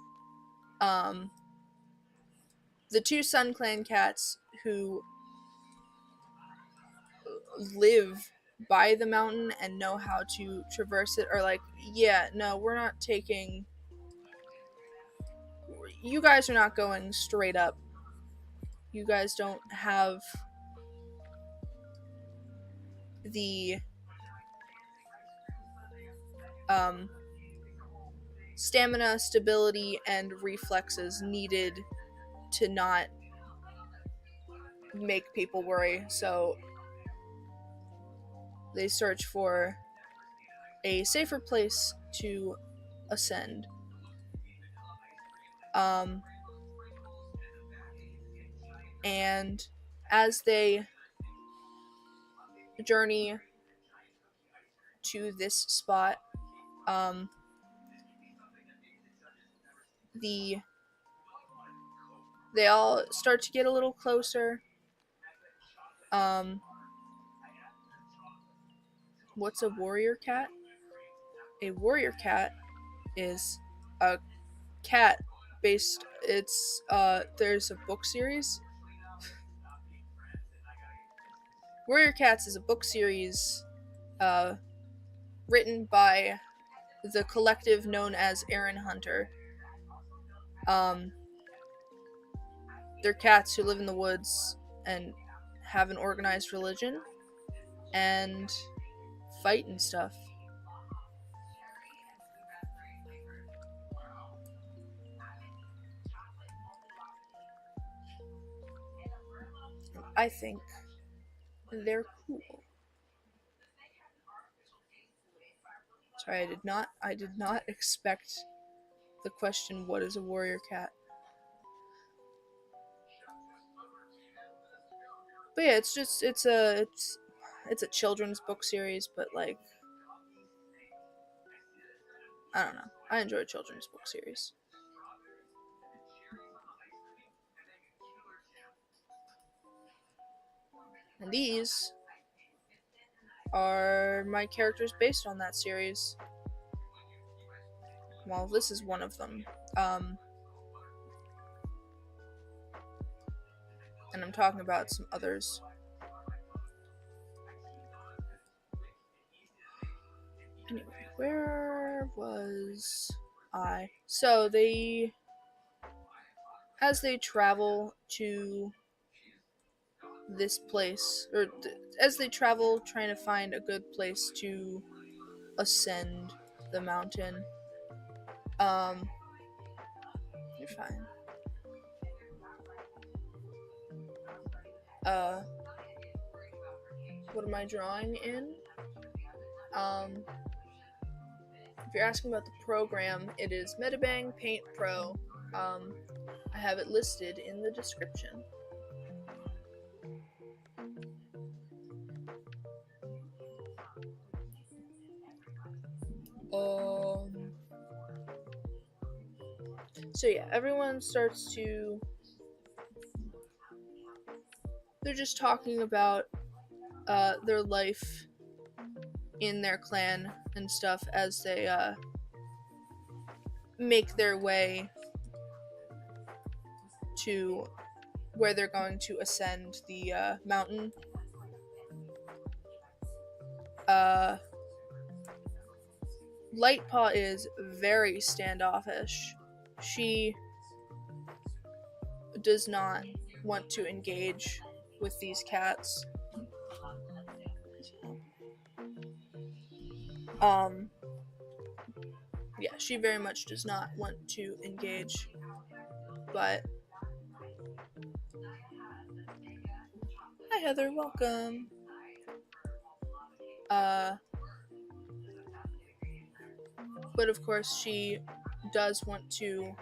The two Sun Clan cats who live by the mountain and know how to traverse it are like, yeah, no, we're not taking. You guys are not going straight up. You guys don't have the stamina, stability, and reflexes needed to not make people worry. So they search for a safer place to ascend. And as they journey to this spot, they all start to get a little closer. What's a warrior cat? A warrior cat is a cat based. It's there's a book series. Warrior Cats is a book series written by the collective known as Aaron Hunter. They're cats who live in the woods and have an organized religion and fight and stuff. I think they're cool. Sorry, I did not expect the question, what is a warrior cat? But yeah, it's a children's book series, but like, I don't know. I enjoy children's book series. And these are my characters based on that series. Well, this is one of them. And I'm talking about some others. Anyway, where was I? So as they travel to this place, or as they travel trying to find a good place to ascend the mountain, you're fine. What am I drawing in? If you're asking about the program, it is Medibang Paint Pro. I have it listed in the description. So yeah, everyone starts to... They're just talking about their life in their clan and stuff as they make their way to where they're going to ascend the mountain. Lightpaw is very standoffish. She does not want to engage with these cats. Yeah, she very much does not want to engage, but... Hi Heather, welcome. But of course she does want to...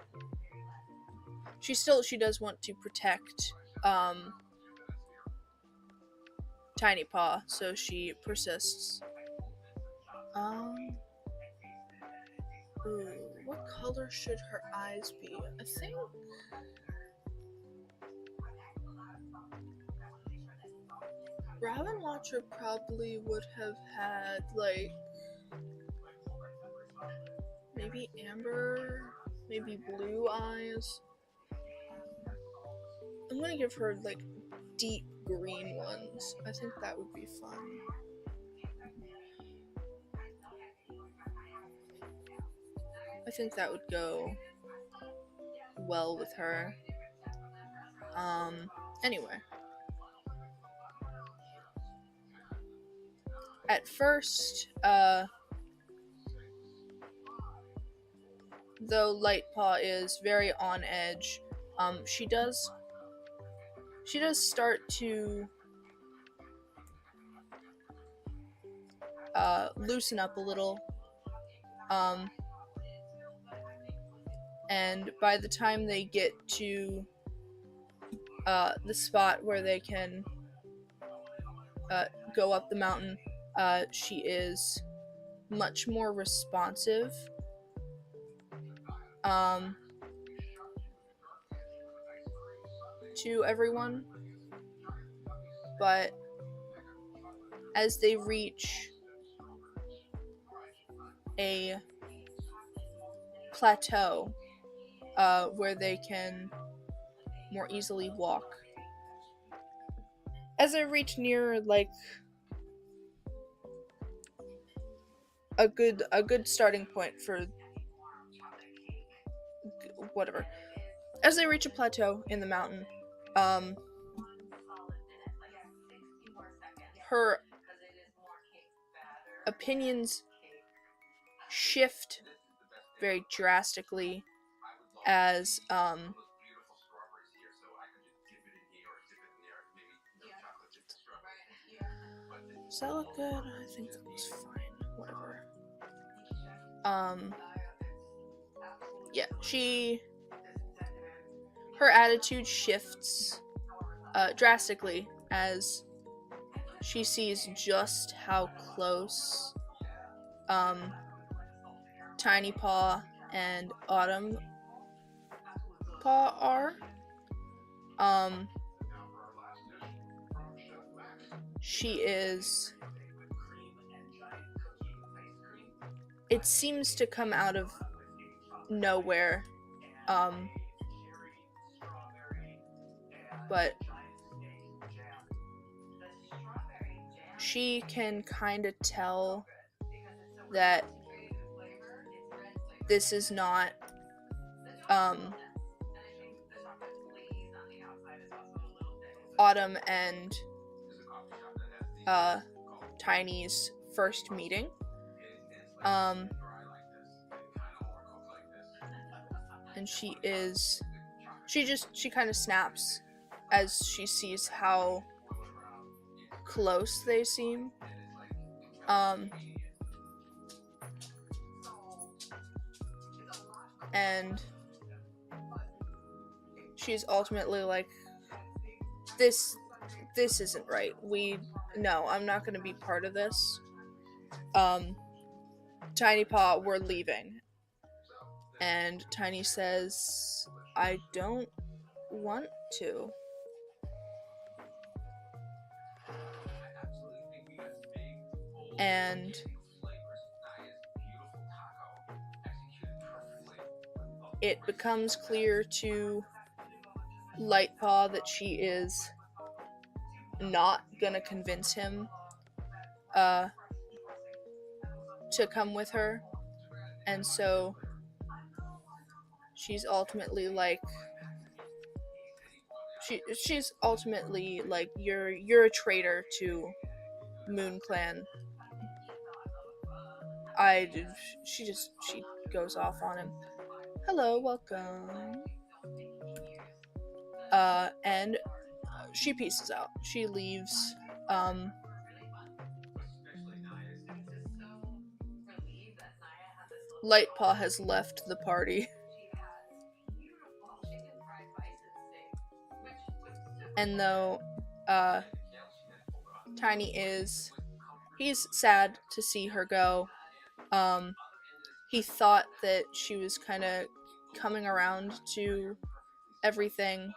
She does want to protect Tiny Paw, so she persists. Ooh, what color should her eyes be? I think... Raven Watcher probably would have had, like... maybe amber, maybe blue eyes. I'm gonna give her, like, deep green ones. I think that would be fun. I think that would go well with her. Anyway. At first, though Lightpaw is very on edge, she does start to loosen up a little. And by the time they get to the spot where they can go up the mountain, she is much more responsive. To everyone. But as they reach a plateau where they can more easily walk. As I reach near, like, a good starting point for whatever. As they reach a plateau in the mountain, her opinions shift very drastically as Does that look good? I think that looks fine. Whatever. Yeah, her attitude shifts drastically as she sees just how close Tiny Paw and Autumn Paw are. It seems to come out of nowhere, but she can kind of tell that this is not Autumn and Tiny's first meeting. And she kind of snaps as she sees how close they seem. And she's ultimately like, this isn't right. No, I'm not gonna be part of this. Tiny Paw, we're leaving. And Tiny says, I don't want to. And it becomes clear to Lightpaw that she is not gonna convince him to come with her, and so she's ultimately like, you're a traitor to Moon Clan. She goes off on him. Hello, welcome. And she pieces out. She leaves. Lightpaw has left the party. And though Tiny he's sad to see her go. He thought that she was kind of coming around to everything,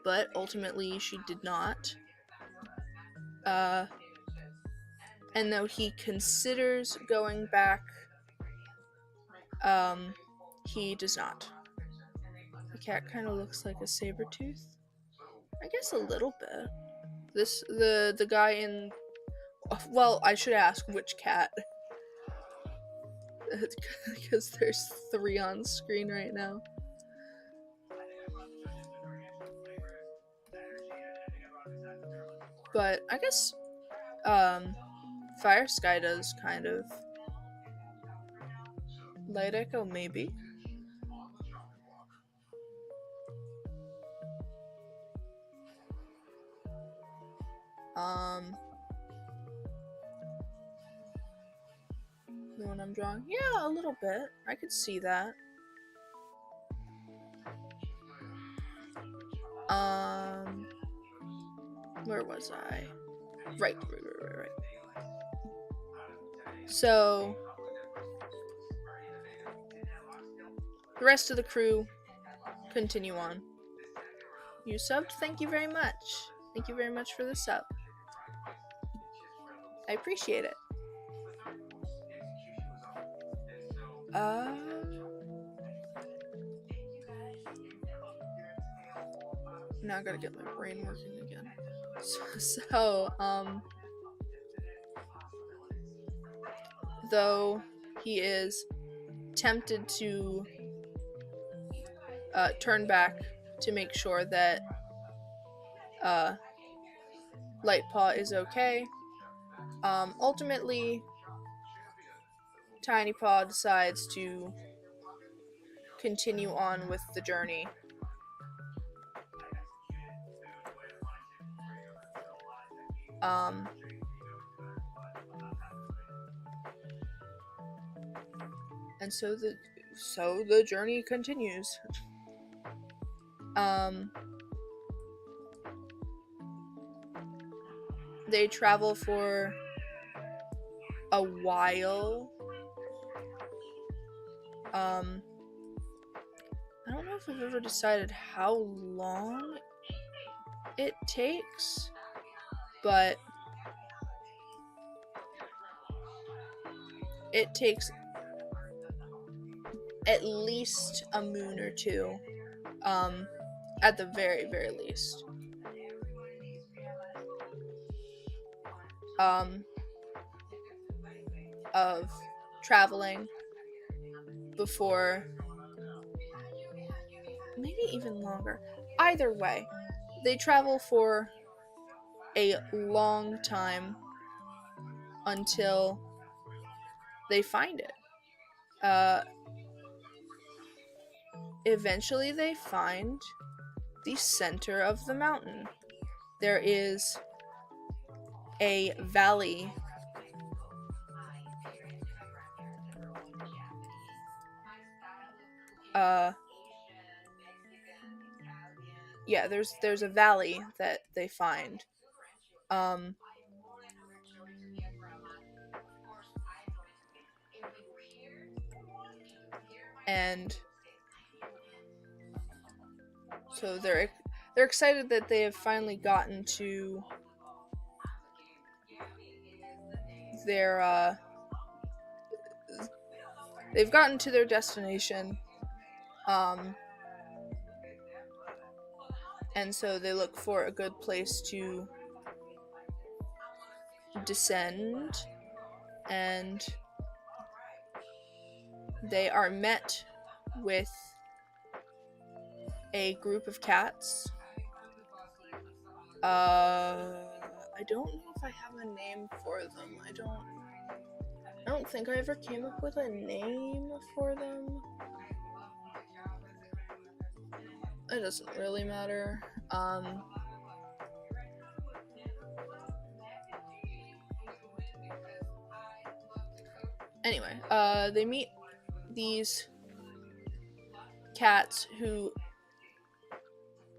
but ultimately she did not. And though he considers going back, he does not. The cat kind of looks like a saber-tooth. I guess a little bit. The guy in... Well, I should ask which cat. Because there's 3 on screen right now. But I guess Fire Sky does kind of. Light Echo, maybe. The one I'm drawing? Yeah, a little bit. I could see that. Where was I? Right. So, the rest of the crew continue on. You subbed? Thank you very much. Thank you very much for the sub. I appreciate it. Now I gotta get my brain working again. So, though he is tempted to turn back to make sure that Lightpaw is okay, ultimately Tiny Paw decides to continue on with the journey. And so the journey continues. They travel for a while. I don't know if I've ever decided how long it takes, but it takes at least a moon or two, at the very, very least. Of traveling before, maybe even longer. Either way, they travel for a long time until they find it. Eventually they find the center of the mountain. There is a valley there's a valley that they find. And so they're excited that they have finally gotten to their they've gotten to their destination. And so they look for a good place to descend, and they are met with a group of cats. I don't know if I have a name for them. I don't think I ever came up with a name for them. It doesn't really matter. Anyway, they meet these cats who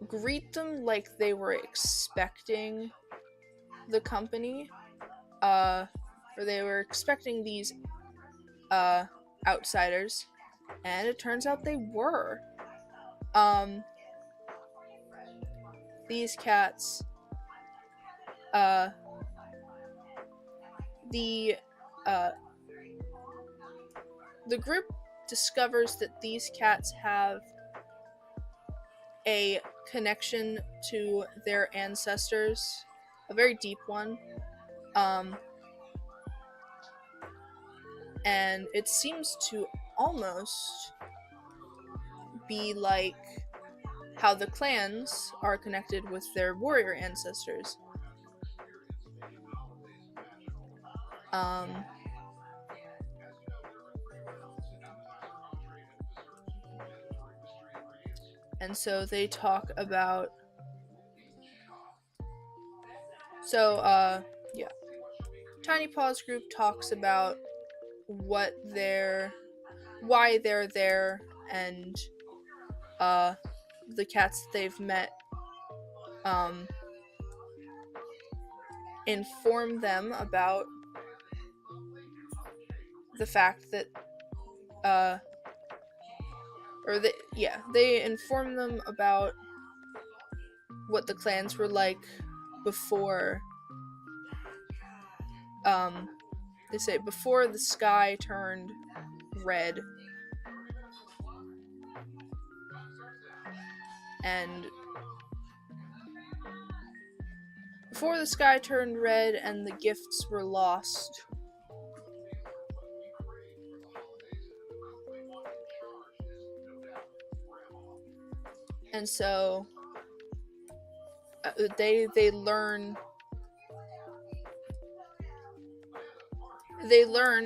greet them like they were expecting the company, or they were expecting these outsiders, and it turns out they were. These cats, the group discovers that these cats have a connection to their ancestors, a very deep one, and it seems to almost be like how the clans are connected with their warrior ancestors. And so they talk about, Tiny Paws group talks about why they're there, and the cats that they've met inform them about the fact that they inform them about what the clans were like before. They say before the sky turned red, and before the sky turned red and the gifts were lost. And so they learn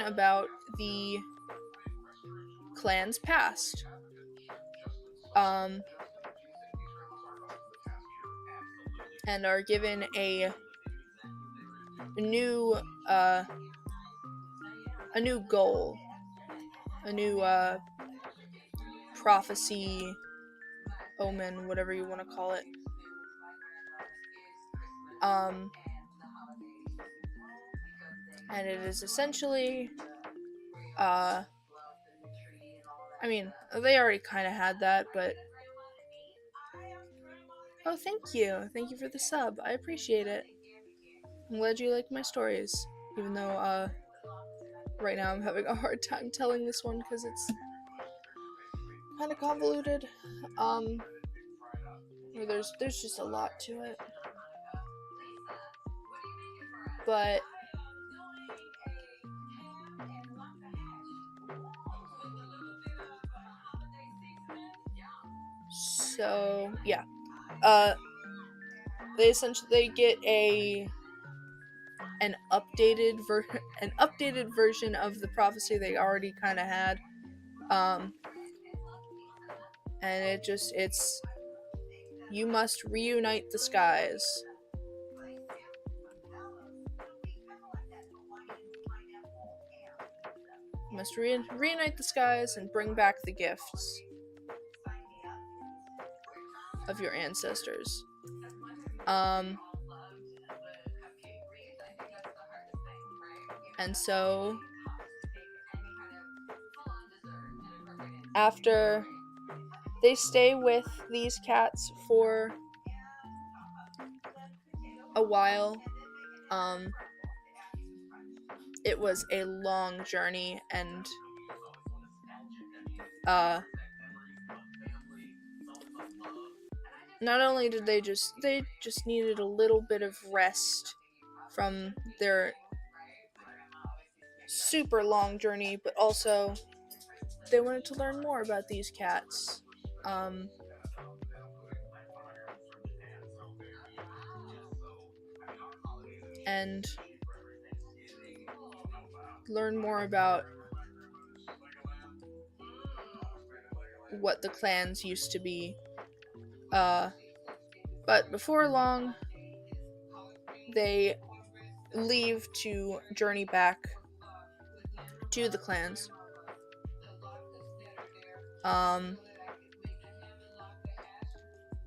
about the clan's past. And are given a new goal, a new prophecy, omen, whatever you want to call it. And it is essentially, I mean, they already kind of had that, but oh, thank you for the sub. I appreciate it. I'm glad you like my stories, even though right now I'm having a hard time telling this one because it's kind of convoluted. There's just a lot to it. But so yeah, they get an updated version of the prophecy they already kind of had, and it's you must reunite the skies. You must reunite the skies and bring back the gifts of your ancestors. And so after they stay with these cats for a while, it was a long journey, and not only did they just needed a little bit of rest from their super long journey, but also they wanted to learn more about these cats. And learn more about what the clans used to be. But before long, they leave to journey back to the clans.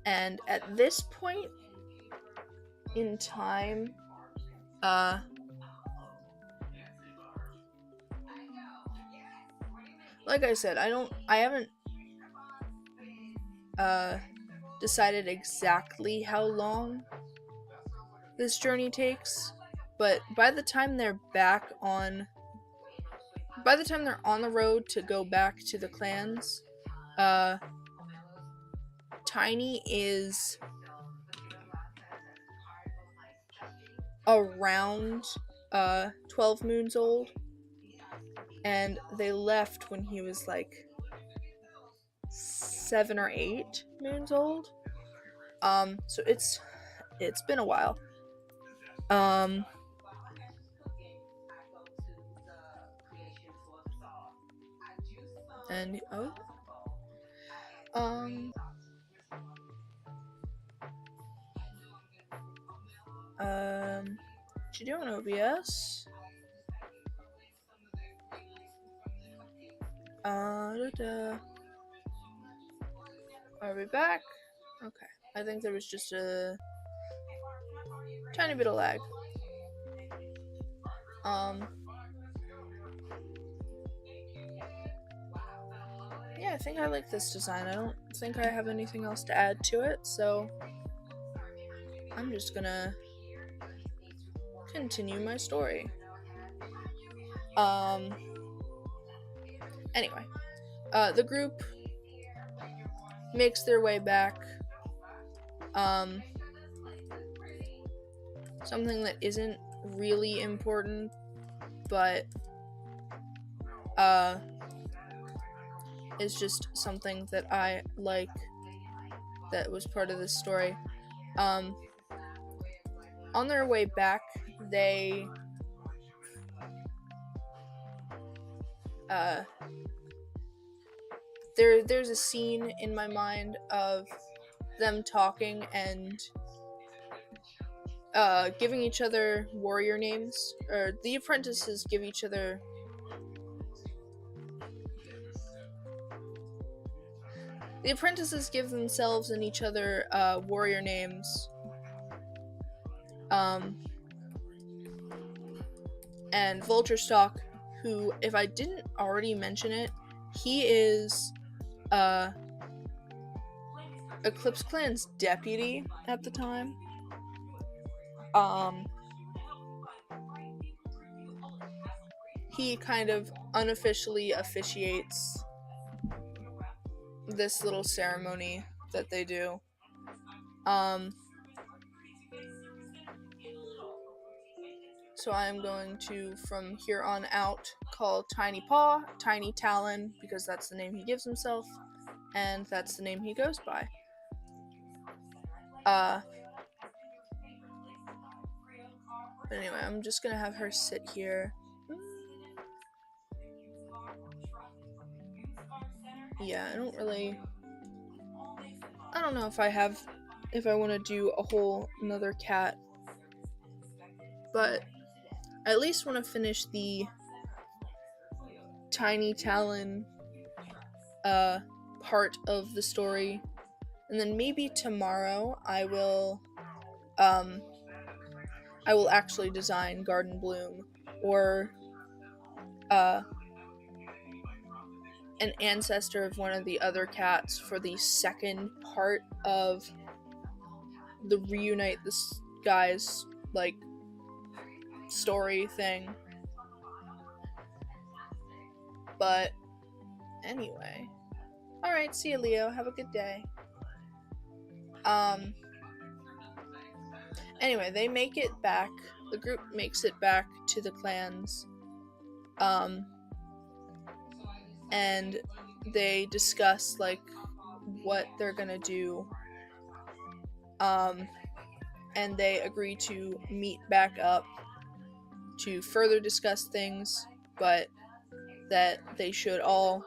And at this point in time, like I said, I haven't decided exactly how long this journey takes, but by the time they're on the road to go back to the clans, Tiny is around 12 moons old, and they left when he was like 7 or 8 moons old. So it's been a while. And what you doing, OBS? Are we back? Okay. I think there was just a tiny bit of lag. Yeah, I think I like this design. I don't think I have anything else to add to it, so I'm just gonna continue my story. Anyway, the group makes their way back. Something that isn't really important, but is just something that I like that was part of this story. On their way back, there's a scene in my mind of them talking, and giving each other warrior names, or the apprentices give each other themselves and each other warrior names. And Vulturestock, who, if I didn't already mention it, he is Eclipse Clan's deputy at the time. He kind of unofficially officiates this little ceremony that they do. So I'm going to, from here on out, call Tiny Paw Tiny Talon, because that's the name he gives himself, and that's the name he goes by. But anyway, I'm just gonna have her sit here. Yeah, I don't know if I want to do a whole another cat, but I at least want to finish the Tiny Talon part of the story, and then maybe tomorrow I will actually design Garden Bloom, or an ancestor of one of the other cats for the second part of the Reunite the Skies, like, story thing. But anyway, alright, see you, Leo, have a good day. Anyway, they make it back, the group makes it back to the clans, and they discuss, like, what they're gonna do, and they agree to meet back up to further discuss things, but that they should all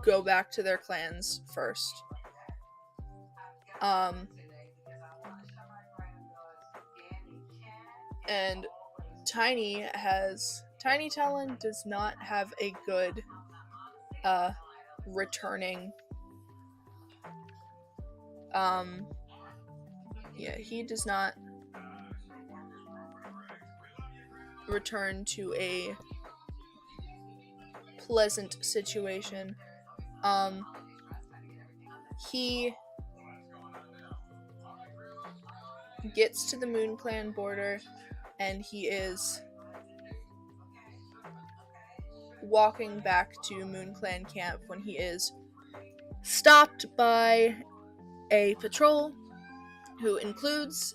go back to their clans first. And Tiny Talon does not have a good returning. He does not return to a pleasant situation. He gets to the Moon Clan border, and he is walking back to Moon Clan camp when he is stopped by a patrol who includes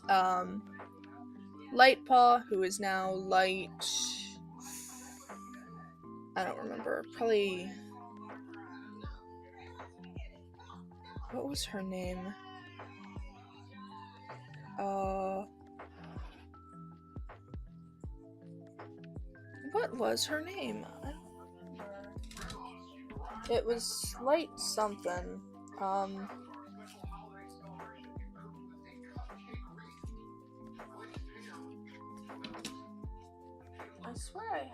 Lightpaw, who is now Light... I don't remember. Probably... What was her name? What was her name? I don't remember. It was Light something. I swear I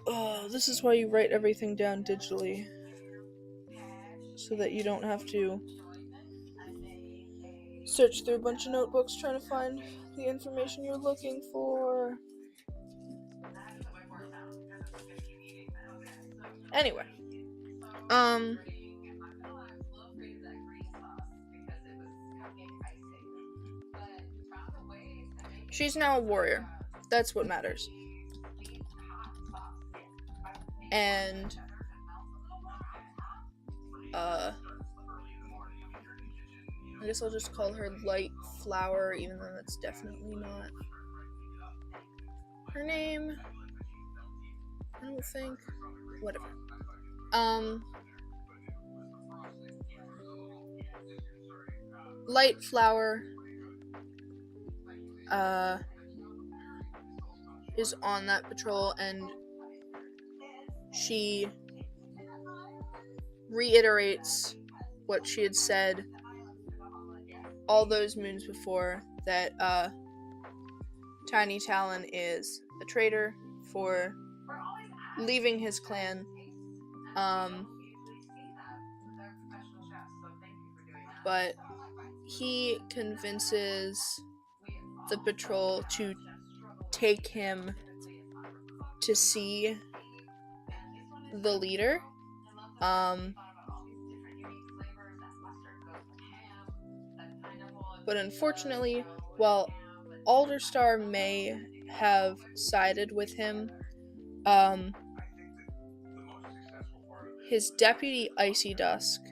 had... this is why you write everything down digitally, so that you don't have to search through a bunch of notebooks trying to find the information you're looking for. Anyway, she's now a warrior. That's what matters. And I guess I'll just call her Light Flower, even though that's definitely not her name. I don't think. Whatever. Light Flower is on that patrol, and she reiterates what she had said all those moons before that Tiny Talon is a traitor for leaving his clan. But he convinces the patrol to take him to see the leader. But unfortunately, while Alderstar may have sided with him, his deputy Icy Dusk,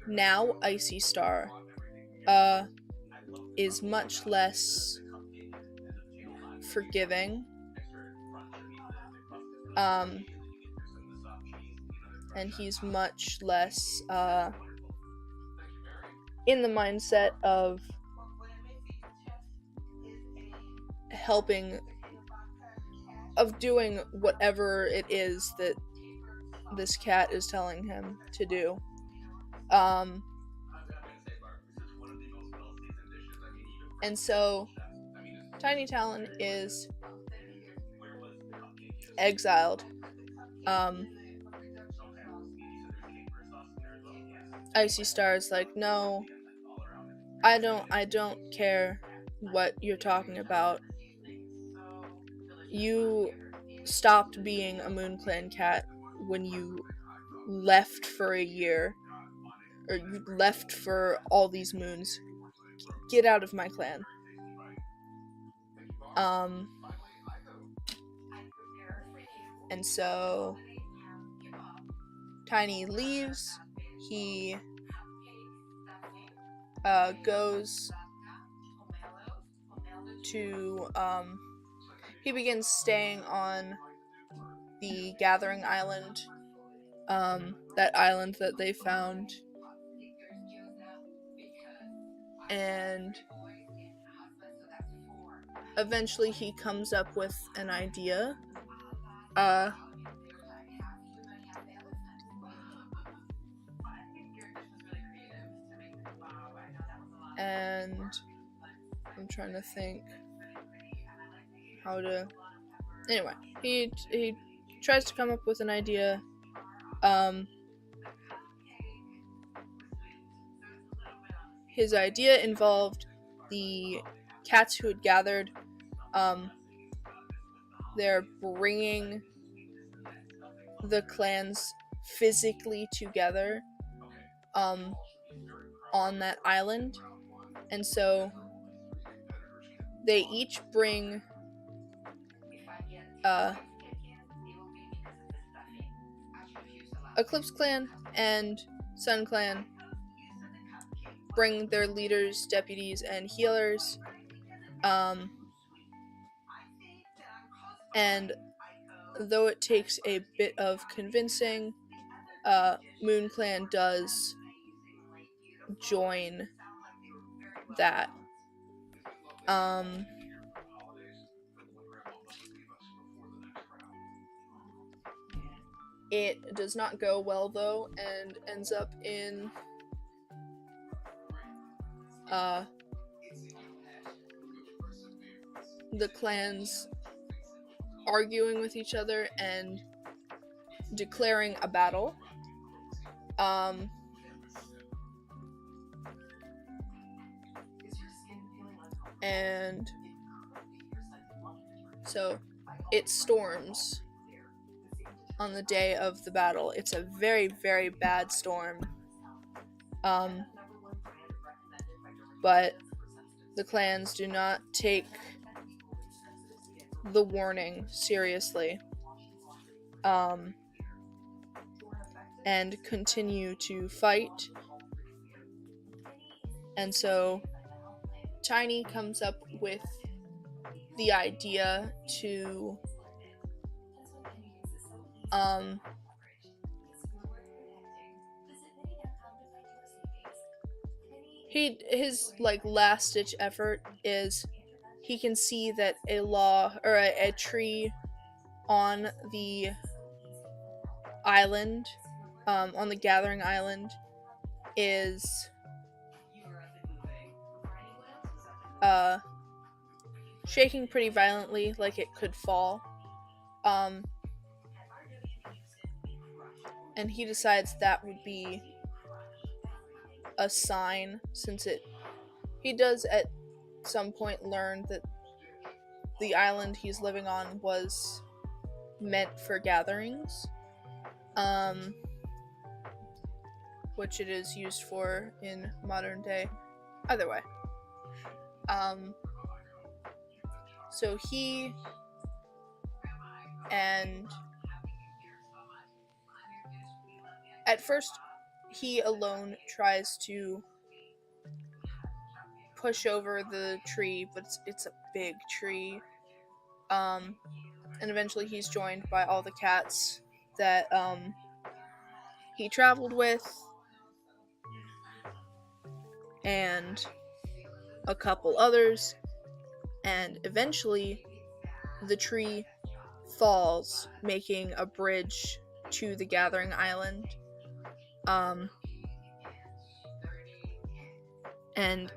now Icy Star, is much less forgiving. And he's much less in the mindset of helping, of doing whatever it is that this cat is telling him to do. And so Tiny Talon is exiled. Icy Star is like, no, I don't care what you're talking about. You stopped being a Moon Clan cat when you left for a year, or you left for all these moons. Get out of my clan. And so Tiny leaves. He goes to he begins staying on the Gathering Island, that island that they found, and eventually he comes up with an idea. And I'm trying to think how to... Anyway, he tries to come up with an idea. His idea involved the cats who had gathered. They're bringing the clans physically together on that island. And so they each bring Eclipse Clan and Sun Clan bring their leaders, deputies, and healers. And though it takes a bit of convincing, Moon Clan does join that. It does not go well though, and ends up in the clans arguing with each other and declaring a battle. And so it storms on the day of the battle. It's a very, very bad storm. But the clans do not take the warning seriously, and continue to fight. And so Tiny comes up with the idea to his last ditch effort is he can see that a tree on the island, on the Gathering Island, is shaking pretty violently, like it could fall. And he decides that would be a sign, since he does at some point learn that the island he's living on was meant for gatherings, which it is used for in modern day. Either way. So he and at first he alone tries to push over the tree, but it's a big tree. And eventually he's joined by all the cats that he traveled with, and a couple others, and eventually the tree falls, making a bridge to the gathering island. And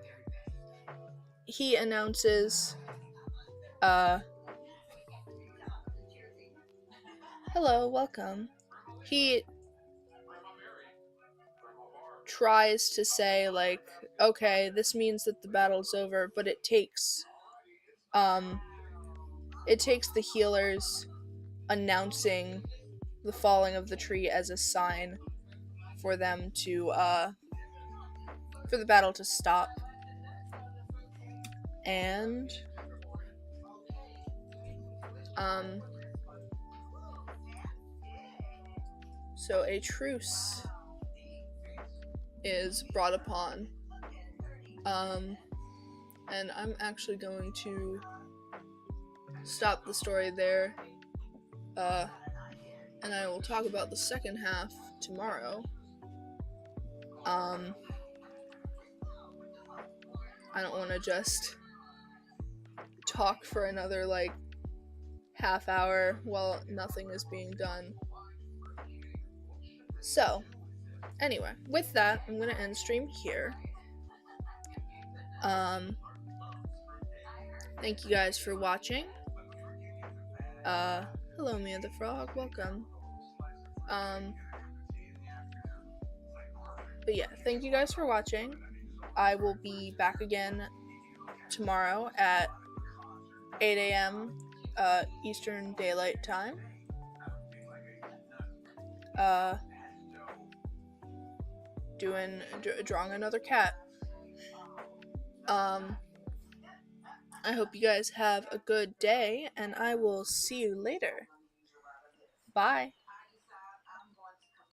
he announces, hello, welcome. He tries to say, like, okay, this means that the battle's over, but it takes the healers announcing the falling of the tree as a sign for them to, for the battle to stop. And, so a truce is brought upon, and I'm actually going to stop the story there, and I will talk about the second half tomorrow. I don't want to just talk for another, like, half hour while nothing is being done. So, anyway, with that, I'm going to end stream here. Thank you guys for watching. Hello, Mia the Frog, welcome. But yeah, thank you guys for watching. I will be back again tomorrow at 8 a.m. Eastern Daylight Time. Drawing another cat. I hope you guys have a good day, and I will see you later. Bye.